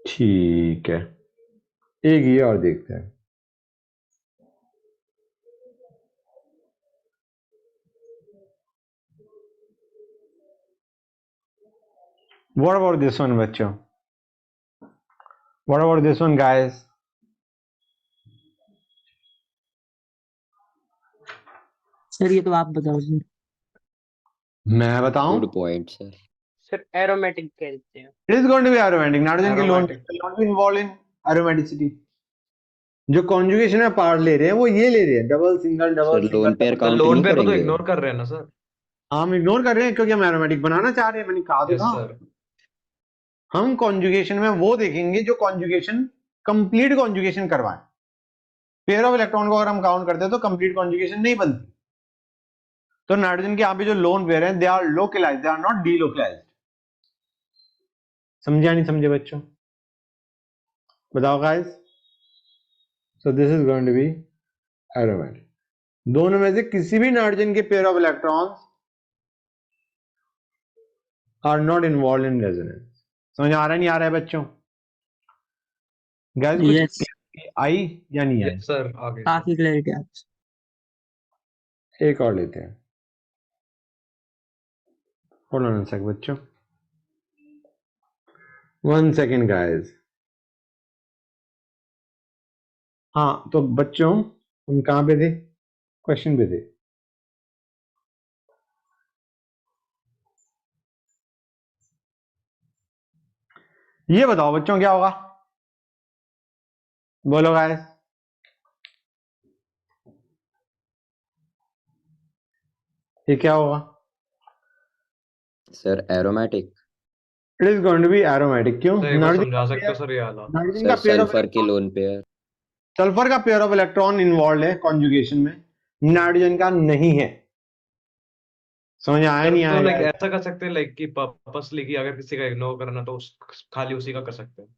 ठीक है, एक ये और देखते हैं। What about this one बच्चों? What about this one guys? Sir ये तो आप बताओ सर। मैं बताऊं? Good point sir. Sir aromatic कहते हैं। It is going to be aromatic. Nitrogen के lone Aromatic. will not be involved in aromaticity. जो कॉन्जुगेशन में पार्ट ले रहे हैं वो ये ले रहे हैं, double single double sir single lone pair double. Count lone नहीं पेयर को तो करेंगे? इग्नोर कर रहे हैं ना सर? हम इग्नोर कर रहे हैं क्योंकि हम एरोमेटिक बनाना चाह रहे हैं। मैंने कहा यस था सर। हम कॉन्जुगेशन में वो देखेंगे जो कॉन्जुगेशन कंप्लीट कॉन्जुगेशन करवाए। पेयर ऑफ इलेक्ट्रॉन को अगर हम काउंट करते हैं तो कंप्लीट कॉन्जुगेशन नहीं बनती। तो नाइट्रोजन के यहाँ पे जो लोन पेयर है they are localized, they are not delocalized. समझे या नहीं समझे बच्चों? बताओ guys. So this is going to be aromatic. दोनों में से किसी भी नाइट्रोजन के pair of electrons are not involve in resonance. समझ आ रहा है नहीं आ रहा है बच्चों? गाइस कुछ यस आई या नहीं आई? यस सर आगे। काफी क्लैरिटी आप। एक और लेते हैं। होल्ड ऑन अ सेक बच्चों, 1 सेकेंड गाइस। हाँ तो बच्चों हम कहाँ पे थे? क्वेश्चन पे थे। ये बताओ बच्चों क्या होगा? बोलो गाइस। ये क्या होगा? Sir aromatic. It is going to be aromatic. क्यों? सर एक बार नाइट्रोजन समझा का सकते हो पेयर, सर ये वाला? नाइट्रोजन सर का पेयर ऑफ सल्फर की इलेक्ट्रॉन, लोन पेयर। सल्फर का पेयर ऑफ इलेक्ट्रॉन इन्वॉल्व है कॉन्जुगेशन में, नाइट्रोजन का नहीं है। समझ आया सर नहीं तो आया लाइक guys? ऐसा कर सकते हैं लाइक कि पर्पसली कि अगर किसी का इग्नोर करना तो खाली उसी का कर सकते हैं।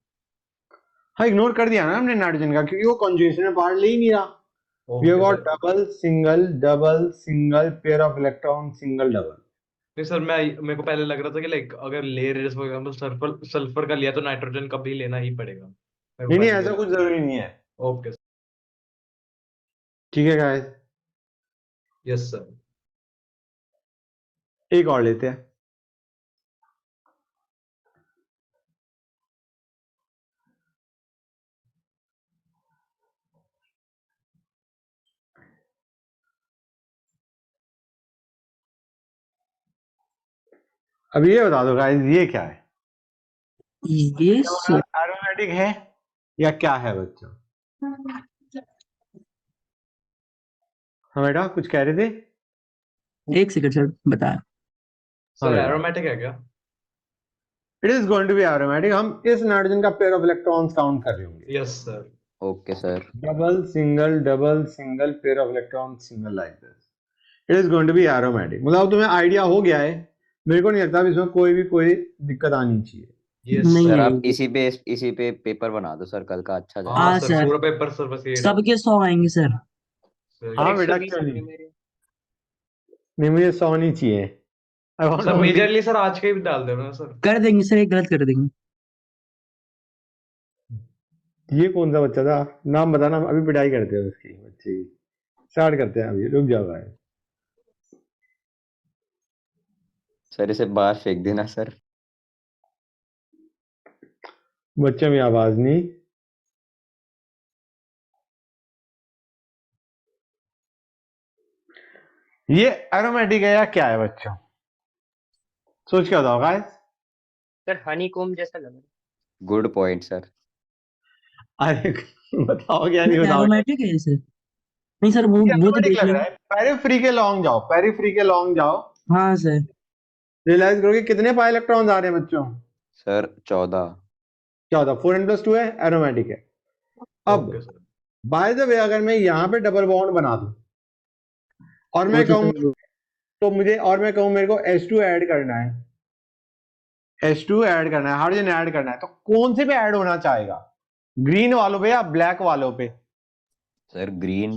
हाँ इग्नोर कर दिया ना हमने नाइट्रोजन का, क्योंकि वो कॉन्जुगेशन में पार्ट ले ही नहीं रहा। We have okay got sir. Double single pair of electron single double. नहीं सर मेरे को पहले लग रहा था कि लाइक अगर ले रहे फॉर एग्जांपल सल्फर सल्फर का लिया तो नाइट्रोजन का भी लेना ही पड़ेगा। मेरे को नहीं नहीं, पहले ये ऐसा कुछ लगा। जरूरी नहीं है। ओके ठीक है गाइस, यस सर। एक और लेते हैं। अब ये बता दो गाइस ये क्या है? ये सर एरोमेटिक है या क्या है बच्चों? हाँ बेटा कुछ कह रहे थे? एक सेकंड सर बता। हाँ सर बेटा, एरोमेटिक है क्या? It is going to be aromatic. हम इस नाइट्रोजन का पेयर ऑफ इलेक्ट्रॉन्स काउंट कर रहे होंगे। Yes sir. Okay sir. Double single pair of electron single like this. It is going to be aromatic. मतलब तुम्हें आइडिया हो गया है। मेरे को नहीं लगता अब इसमें कोई दिक्कत आनी चाहिए। यस नहीं सर सर। आप आएगी। इसी पे पेपर बना दो सर, कल का अच्छा जाएगा। हाँ हाँ सर सर, पूरा पेपर सर बस ये सबके 100 आएंगे सर। हाँ बेटा 120 क्यों आएंगे नहीं? मेरे। नहीं मुझे 100 नहीं चाहिए। I want sir only. Majorly sir आज के ही डाल देना ना सर। कर देंगे सर, एक गलत कर देंगे। ये कौन सा बच्चा था? नाम बताना, अभी पिटाई करते हैं उसकी बच्चे की। स्टार्ट करते हैं अभी, रुक जाओ भाई। सर इसे बाहर फेंक देना सर। बच्चों में आवाज नहीं। ये एरोमेटिक है या क्या है बच्चों? सोच के बताओ गाइस। सर हनी कोम जैसा लग रहा है। Good point sir. अरे बताओगे या नहीं बताओगे? एरोमेटिक है ये सर? नहीं सर, वो ये वो तो एरोमेटिक देख लग लेंगे। रहा है। पेरिफ्री के लॉन्ग जाओ, पेरिफ्री के लॉन्ग जाओ, हाँ सर। रियलाइज करोगे कितने पाई इलेक्ट्रॉन्स आ रहे हैं बच्चों? सर 14। क्या होता? 4n+2 है, एरोमेटिक है। अब okay sir. By the way अगर मैं यहाँ पे डबल बॉन्ड बना दूं और वो मैं तो कहूँ सर तो मुझे और मैं कहूँ मेरे को H2 ऐड करना है, H2 ऐड करना है, हाइड्रोजन ऐड करना है, तो कौन से पे ऐड होना चाहेगा? ग्रीन वालों पे या ब्लैक वालों पे? Sir green.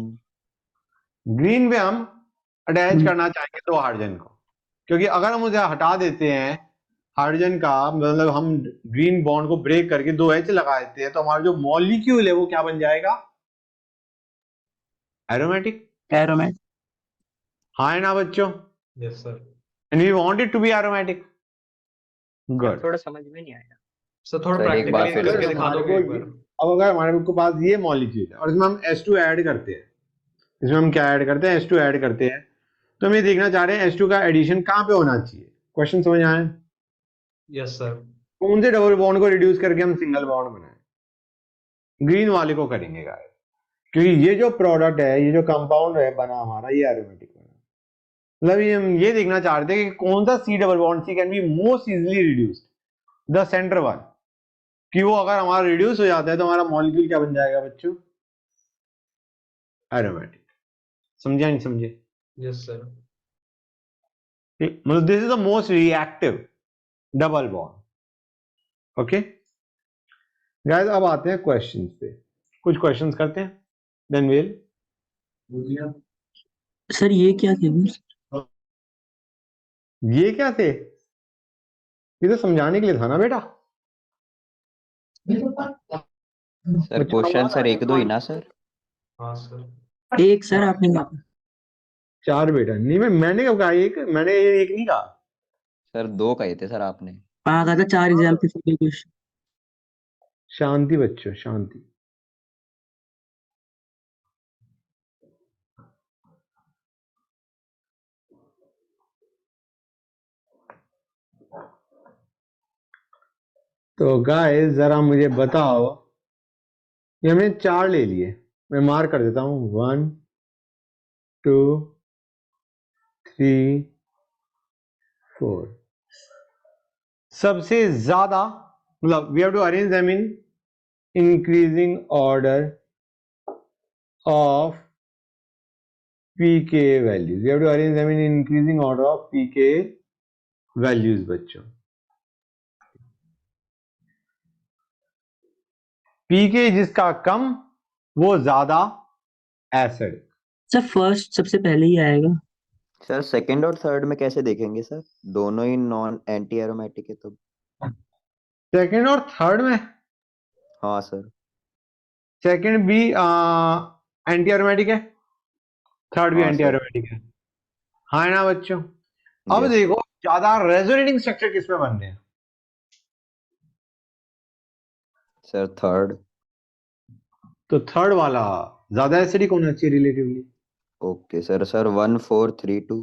ग्रीन पे हम अटैच हम्म, करना चाहेंगे दो हाइड्रोजन को, क्योंकि अगर हम उसे हटा देते हैं हाइड्रोजन का, मतलब हम ग्रीन बॉन्ड को ब्रेक करके दो H लगा देते हैं, तो हमारा जो मॉलिक्यूल है वो क्या बन जाएगा? एरोमेटिक। एरोमेटिक। हाँ है ना बच्चों? Yes sir. And we want it to be aromatic. Sir good. थोड़ा समझ में नहीं आया। सर थोड़ा सर एक बार प्रैक्टिकली फिर अगर करके से। दिखा हमारे दोगे को एक बार? अब अगर हमारे को पास ये मॉलिक्यूल है और इसमें हम H2 ऐड करते हैं, इसमें हम क्या ऐड करते हैं? H2 ऐड करते हैं, तो हम ये देखना चाह रहे हैं H2 का एडिशन कहाँ पे होना चाहिए। क्वेश्चन समझ आए? Yes sir. कौन से डबल बॉन्ड को रिड्यूस करके हम सिंगल बॉन्ड बनाए? ग्रीन वाले को करेंगे गाइस, क्योंकि ये जो प्रोडक्ट है, ये जो कंपाउंड है बना हमारा, ये एरोमेटिक बना। मतलब ये हम ये देखना चाह रहे थे कि कौन सा C double bond C can be most easily reduced, the centre one, कि वो अगर हमारा रिड्यूस हो जाता है तो हमारा मॉलिक्यूल क्या बन जाएगा बच्चों? एरोमेटिक। समझे नहीं समझे? Yes sir. मतलब this is the most reactive double bond. Okay guys, अब आते हैं क्वेश्चंस पे। कुछ क्वेश्चंस करते हैं, देन विल। सर ये क्या थे वो? ये क्या थे? ये तो समझाने के लिए था ना बेटा। सर बच्चों क्वेश्चन आवाज आ सर रही एक है? दो ही ना सर। हाँ सर। एक सर आपने कहा था। चार बेटा नहीं, मैंने कब कहा एक? मैंने एक नहीं कहा। सर 2 कहे थे सर आपने। हाँ कहा था 4 एग्जाम थे सर कुछ। शांति बच्चों, शांति। तो गाइस जरा मुझे बताओ, ये हमने चार ले लिए, मैं मार्क कर देता हूं, 1 2 3 4। सबसे ज्यादा, मतलब we have to arrange them in increasing order of pK values. We have to arrange them in increasing order of pK values बच्चों। pK जिसका कम वो ज्यादा एसिड। सर फर्स्ट सबसे पहले ही आएगा। सर सेकंड और थर्ड में कैसे देखेंगे सर? दोनों ही नॉन एंटी एरोमेटिक है तो। सेकंड और थर्ड में? हाँ सर। सेकंड भी एंटी एरोमेटिक है, थर्ड भी हाँ एंटी सर। एरोमेटिक है। हाँ है ना बच्चों? अब यस। देखो ज्यादा रेजोनेटिंग स्ट्रक्चर किसमें बन रहे हैं? Sir third. तो थर्ड वाला ज्यादा एसिडिक होना चाहिए रिलेटिवली। Okay sir. सर 1 4 3 2।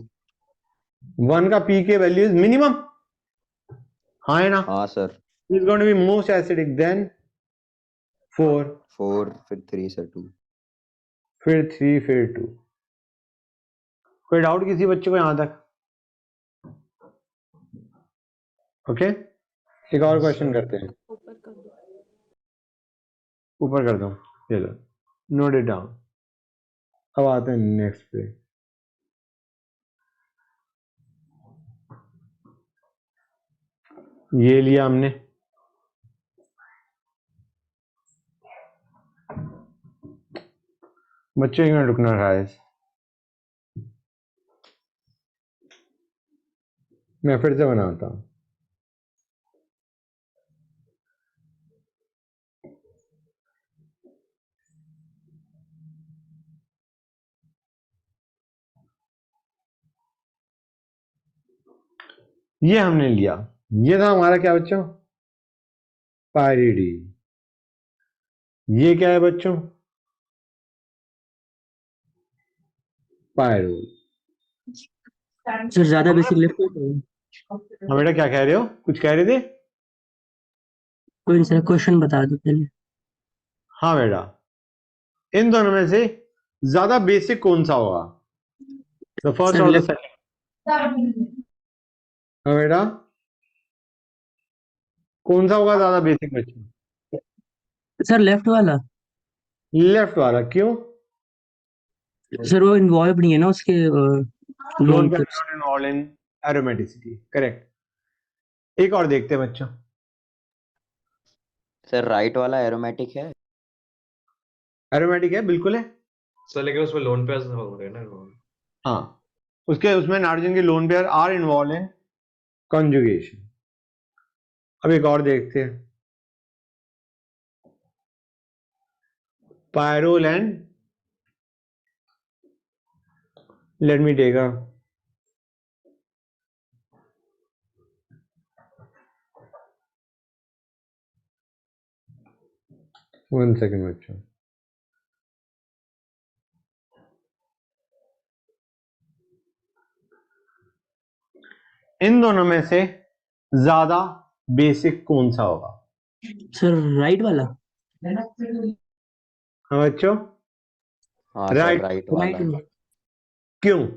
1 का pK वैल्यू इज मिनिमम। हाँ है ना? हाँ sir. Is going to be most acidic then 4, 4 फिर 3 सर 2। फिर 3, फिर 2। कोई डाउट किसी बच्चे को यहां तक? ओके एक और क्वेश्चन करते हैं, ऊपर कर दो। ऊपर कर दो, चलो नोट इट डाउन। अब आते हैं नेक्स्ट पे। ये लिया हमने, बच्चों एक मिनट रुकना गाइस, मैं फिर से बनाता हूं। ये हमने लिया, ये था हमारा क्या बच्चों, पायरिडीन। ये क्या है बच्चों, पायरोल। सर ज्यादा बेसिक लेफ्ट हो गया। हाँ बेटा क्या कह रहे हो, कुछ कह रहे थे? कोई नहीं सर, क्वेश्चन बता दो पहले। हाँ बेटा, इन दोनों में से ज्यादा बेसिक कौन सा होगा, द फर्स्ट सर और द लेफ्ट। सेकंड? हाँ बेटा, कौन सा होगा ज्यादा बेसिक बच्चों? सर लेफ्ट वाला। लेफ्ट वाला, क्यों? सर वो इन्वॉल्व नहीं है ना उसके लोन लोन पे पे। Not involve in aromaticity, correct. एक और देखते हैं बच्चों। सर राइट वाला एरोमेटिक है। एरोमेटिक है, बिल्कुल है। सर लेकिन उसमें लोन पेयर्स हो रहे हैं ना वो। हाँ, उसके उसमें नाइट्रोजन के lone pair are involve in conjugation. अब एक और देखते हैं, pyrrole and, let me take a, one second बच्चों। इन दोनों में से ज्यादा बेसिक कौन सा होगा? सर राइट वाला। हाँ बच्चों, हाँ सर राइट। राइट राइट वाला। क्यों?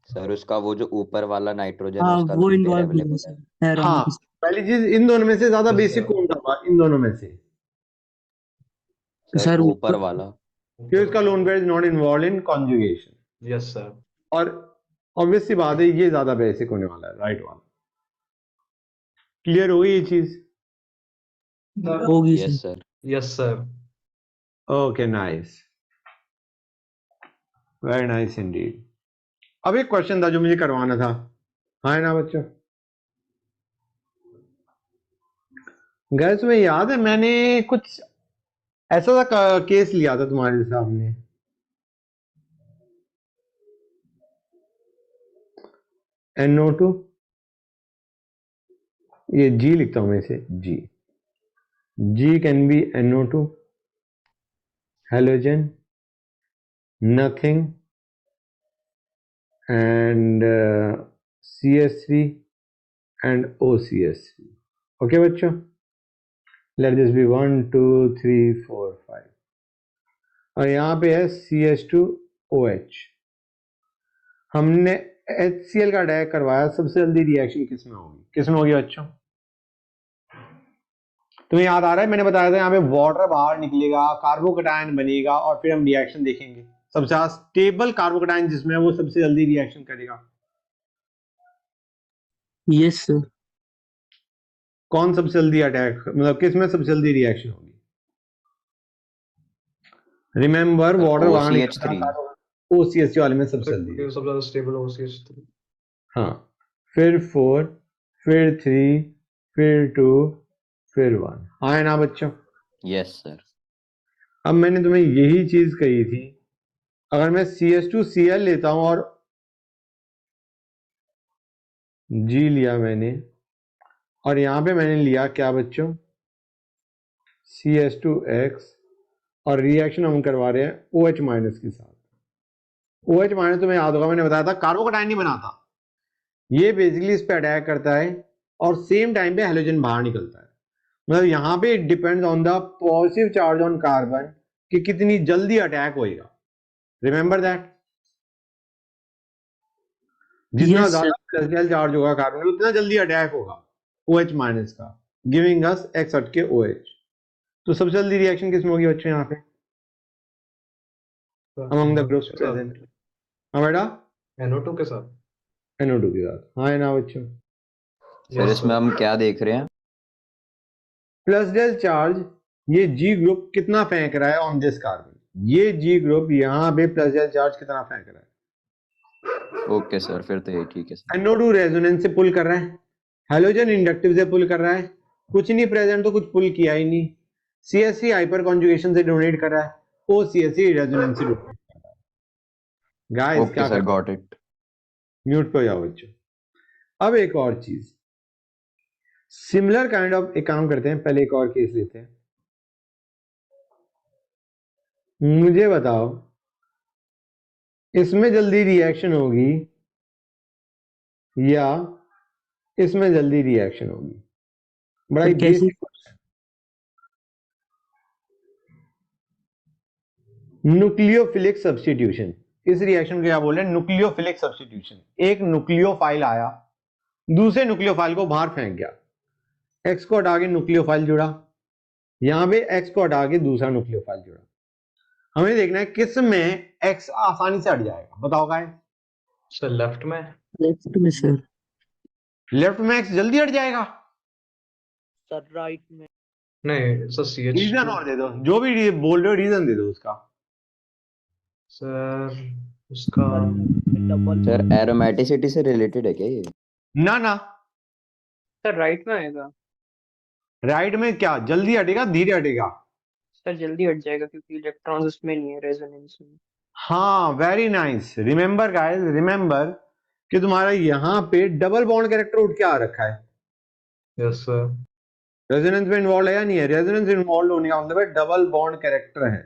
सर उसका वो जो ऊपर वाला नाइट्रोजन है हाँ उसका वो लोन पेयर इन्वॉल्व नहीं है अवेलेबल है। सर एरो हाँ, में। पहली चीज, इन दोनों में से ज्यादा Yes, बेसिक sir. कौन सा होगा इन दोनों में से? सर सर ऊपर ऊपर। वाला। क्यों? इसका lone pair is not involve in conjugation. Yes, sir. और ऑब्वियस सी बात है, ये ज्यादा बेसिक होने वाला है, राइट वाला। क्लियर हो गई ये चीज? होगी sir. Yes sir. Yes, sir. Okay, nice, very nice Indeed. अब एक क्वेश्चन था जो मुझे करवाना था, हाँ है ना बच्चों? गैस तुम्हें याद है मैंने कुछ ऐसा सा केस लिया था तुम्हारे सामने, NO2, ये G लिखता हूं मैं इसे, G can be NO2, halogen, nothing, and CS3 and OCS3। Okay बच्चों, लेट दिस बी 1 2 3 4 5, और यहाँ पे है CH2OH। हमने HCl का अटैक करवाया, सबसे जल्दी रिएक्शन किसमें होगी, किसमें होगी बच्चों? तुम्हें याद आ रहा है, मैंने बताया था यहाँ पे वाटर बाहर निकलेगा, कार्बोकैटायन बनेगा, और फिर हम रिएक्शन देखेंगे। सबसे ज्यादा स्टेबल कार्बोकैटायन जिसमें है वो सबसे जल्दी रिएक्शन करेगा। Yes sir. कौन सबसे जल्दी अटैक, मतलब किस में सबसे जल्दी रिएक्शन होगी? रिमेंबर, वाटर बाहर निकलता है, OCH वाले में सबसे जल्दी। क्योंकि सबसे ज्यादा स्टेबल हो CH3। हाँ, फिर 4, फिर 3, फिर 2, फिर 1। हाँ है ना बच्चों? Yes sir. अब मैंने तुम्हें यही चीज कही थी, अगर मैं CH2Cl लेता हूं और G लिया मैंने, और यहां पे मैंने लिया क्या बच्चों, CH2X, और रिएक्शन हम करवा रहे हैं OH माइनस के साथ। OH माइनस तुम्हें याद होगा मैंने बताया था कार्बोकैटायन नहीं बनाता, ये बेसिकली इस पे अटैक करता है और सेम टाइम पे हेलोजन बाहर निकलता है। मतलब यहाँ पे it depends on the positive charge on carbon कि कितनी जल्दी अटैक होएगा। रिमेंबर दैट, जितना यस ज्यादा सर। प्लस चार्ज होगा कार्बन उतना जल्दी अटैक होगा OH माइनस का, गिविंग अस X हटके OH। तो सबसे जल्दी रिएक्शन किसमें होगी बच्चों यहाँ पे, अमंग द ग्रुप्स प्रेजेंट? हाँ बेटा, NO2 के साथ। NO2 के साथ। हाँ है ना बच्चों? सर Yes, इसमें sir. हम क्या देख रहे हैं? प्लस डेल चार्ज, ये G ग्रुप कितना फेंक रहा है ऑन दिस कार्बन, ये G ग्रुप यहाँ पे प्लस डेल चार्ज कितना फेंक रहा है। ओके सर, फिर तो ये ठीक है सर। NO2 रेजोनेंस से पुल कर रहा है, हेलोजन इंडक्टिव से पुल कर रहा है, कुछ नहीं प्रेजेंट तो कुछ पुल किया ही नहीं। CH3 हाइपर कॉन्जुगेशन से डोनेट कर रहा है, OCH3 रेजोनेंस से डोनेट कर रहा है। गाइस ओके क्या सर, कर, गॉट इट। म्यूट पे हो जाओ बच्चों। अब एक और चीज, सिमिलर काइंड ऑफ एक काम करते हैं, पहले एक और केस लेते हैं। मुझे बताओ इसमें जल्दी रिएक्शन होगी या इसमें जल्दी रिएक्शन होगी? बड़ा ही सर कैसी? Basic nucleophilic substitution. इस रिएक्शन को क्या बोल रहे हैं? Nucleophilic substitution. एक न्यूक्लियोफाइल आया, दूसरे न्यूक्लियोफाइल को बाहर फेंक गया, एक्स को हटा के न्यूक्लियोफाइल जुड़ा, यहां पे एक्स को हटा के दूसरा न्यूक्लियोफाइल जुड़ा। हमें देखना है किस में एक्स आसानी से हट जाएगा, बताओ गाइस। सर लेफ्ट में। लेफ्ट में सर। लेफ्ट में एक्स जल्दी हट जाएगा? सर राइट में। नहीं सर CH2। रीजन और दे दो, जो भी बोल रहे हो रीजन दे दो उसका। सर उसका डबल सर एरोमेटिसिटी से रिलेटेड है क्या ये? ना ना, सर राइट में आएगा। राइट में क्या जल्दी हटेगा धीरे हटेगा? सर जल्दी हट जाएगा क्योंकि इलेक्ट्रॉन्स उसमें नहीं है रेजोनेंस में। हाँ very nice. Remember guys, remember कि तुम्हारा यहां पे डबल बॉन्ड कैरेक्टर उठ के आ रखा है। Yes sir. रेजोनेंस में इन्वॉल्व है या नहीं है? रेजोनेंस इन्वॉल्व होने का मतलब है डबल बॉन्ड कैरेक्टर है,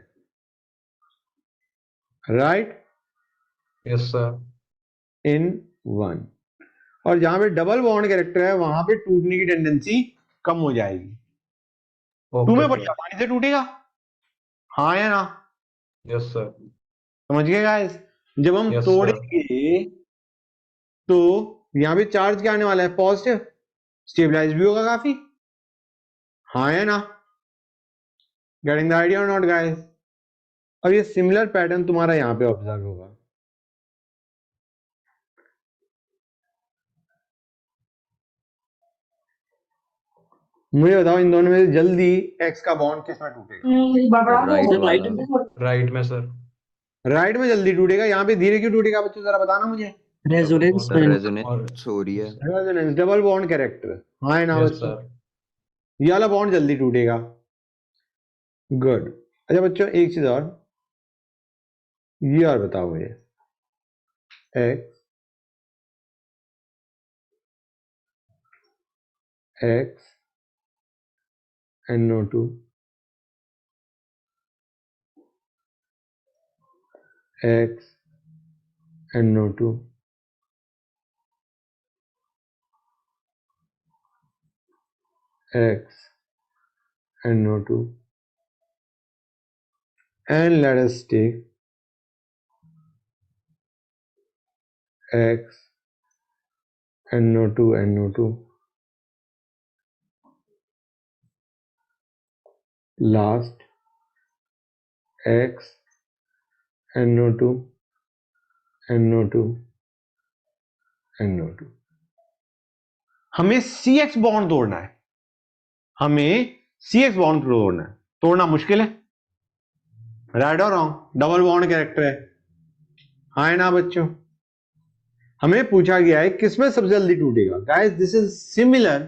right? Yes sir. In one. और जहां पे डबल बॉन्ड कैरेक्टर है वहां पे टूटने की टेंडेंसी कम हो जाएगी। टू में ओके बड़ी आसानी से टूटेगा, हाँ या ना? Yes sir. समझ गए गाइस? जब हम Yes, sir. तोड़ेंगे तो यहां पे चार्ज क्या आने वाला है? पॉजिटिव। स्टेबलाइज भी होगा काफी, हाँ या ना? गेटिंग द आइडिया और नॉट गाइस? और ये सिमिलर पैटर्न तुम्हारा यहां पे ऑब्जर्व होगा। मुझे बताओ इन दोनों में से जल्दी एक्स का बॉन्ड किस में टूटेगा? राइट सर राइट वाला। में। राइट में सर। राइट में जल्दी टूटेगा, यहाँ पे धीरे क्यों टूटेगा बच्चों, जरा बताना मुझे। रेजोनेंस सर में। रेजोनेंस हो रही है। रेजोनेंस, डबल बॉन्ड कैरेक्टर, हाँ है ना यस बच्चों? सर। ये वाला बॉन्ड जल्दी टूटेगा। गुड। अच्छा बच्चों एक चीज और, ये और बताओ मुझे, x x NO2 x NO2 X NO2, and let us take X NO2 NO2 last X NO2 NO2 NO2। हमें CX बॉन्ड तोड़ना है, हमें CX बॉन्ड तोड़ना है। तोड़ना मुश्किल है, राइट और रॉन्ग? डबल बॉन्ड कैरेक्टर है, हाँ है ना बच्चों? हमें पूछा गया है किसमें सबसे जल्दी टूटेगा। Guys this is similar,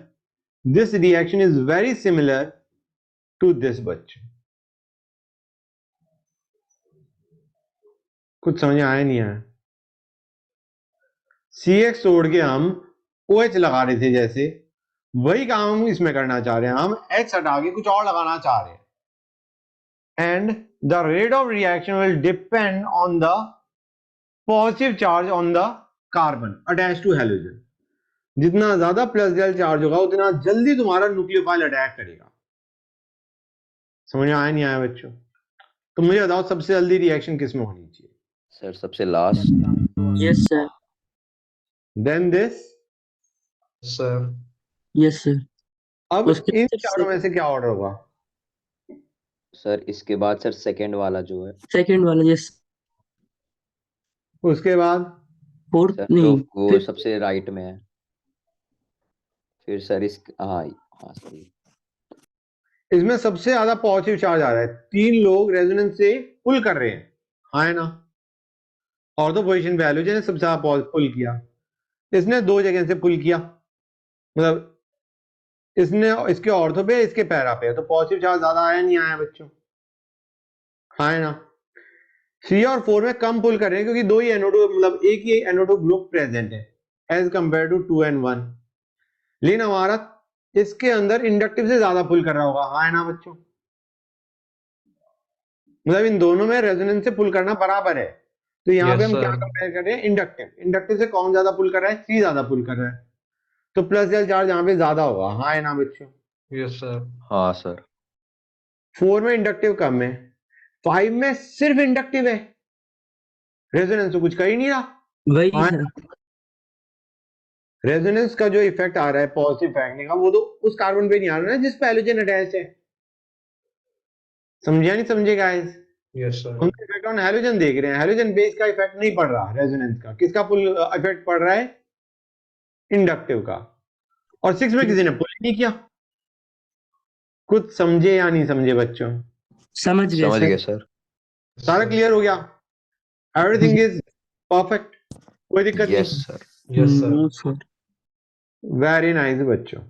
this reaction is very similar to this बच्चों। कुछ समझ आया नहीं आया? CX तोड़ के हम OH लगा रहे थे, जैसे वही काम हम इसमें करना चाह रहे हैं। हम X हटा के कुछ और लगाना चाह रहे हैं, and the rate of reaction will depend on the positive charge on the carbon attach to halogen. जितना ज्यादा प्लस डेल चार्ज होगा उतना जल्दी तुम्हारा न्यूक्लियोफाइल अटैक करेगा। समझ में आया नहीं आया बच्चों? तो मुझे बताओ सबसे जल्दी रिएक्शन किस में होनी चाहिए? सर सबसे last. Yes sir. Then this. Sir. Yes sir. अब उसके इन बाद चारों में से क्या ऑर्डर होगा? सर इसके बाद सर सेकंड वाला जो है सेकंड वाला। यस। उसके बाद फोर्थ सर, नहीं, तो वो फिफ्थ। सबसे राइट में है। फिर सर इस हाँ हाँ सर इसमें सबसे ज्यादा पॉजिटिव चार्ज आ रहा है, 3 लोग रेजोनेंस से पुल कर रहे हैं, हाँ है ना? और तो पोजिशन पे हेलोजन ने सबसे ज्यादा पुल किया, इसने 2 जगह से पुल किया, मतलब इसने इसके ऑर्थो पे इसके पैरा पे, तो पॉजिटिव चार्ज ज्यादा आया नहीं आया बच्चों, हाँ है ना? 3 और 4 में कम पुल कर रहे हैं क्योंकि 2 ही NO2, मतलब एक ही NO2 ग्रुप प्रेजेंट है एज कंपेयर टू 2 and 1। लेकिन हमारा इसके अंदर इंडक्टिव से ज्यादा पुल कर रहा होगा, हाँ है ना बच्चों? मतलब इन दोनों में रेजोनेंस से पुल करना बराबर है। तो यहाँ Yes, पे हम क्या sir. कंपेयर कर रहे हैं? इंडक्टिव। इंडक्टिव से कौन ज्यादा पुल कर रहा है? सी ज्यादा पुल कर रहा है, तो प्लस या चार्ज यहाँ पे ज्यादा होगा, हाँ है ना बच्चों? Yes, sir. हाँ सर। 4 में इंडक्टिव कम है, 5 में सिर्फ इंडक्टिव है, रेजोनेंस तो कुछ कर ही नहीं रहा। वही हाँ, सर। रेजोनेंस का जो इफेक्ट आ रहा है पॉजिटिव फेंकने का, वो तो उस कार्बन पे नहीं आ रहा ना जिस पे हैलोजन अटैच है। समझे या नहीं समझे गाइस? Yes, sir. हम इफेक्ट ऑन हैलोजन देख रहे हैं, हैलोजन बेस का इफेक्ट नहीं पड़ रहा रेजोनेंस का। किसका पुल इफेक्ट पड़ रहा है? इंडक्टिव का। और 6 में किसी ने पुल नहीं किया। कुछ समझे या नहीं समझे बच्चों? समझ गए समझ सर। गए सर। सारा क्लियर हो गया? एवरीथिंग इज परफेक्ट, कोई दिक्कत यस नहीं? Sir. Yes, sir. Sir. Very nice बच्चों।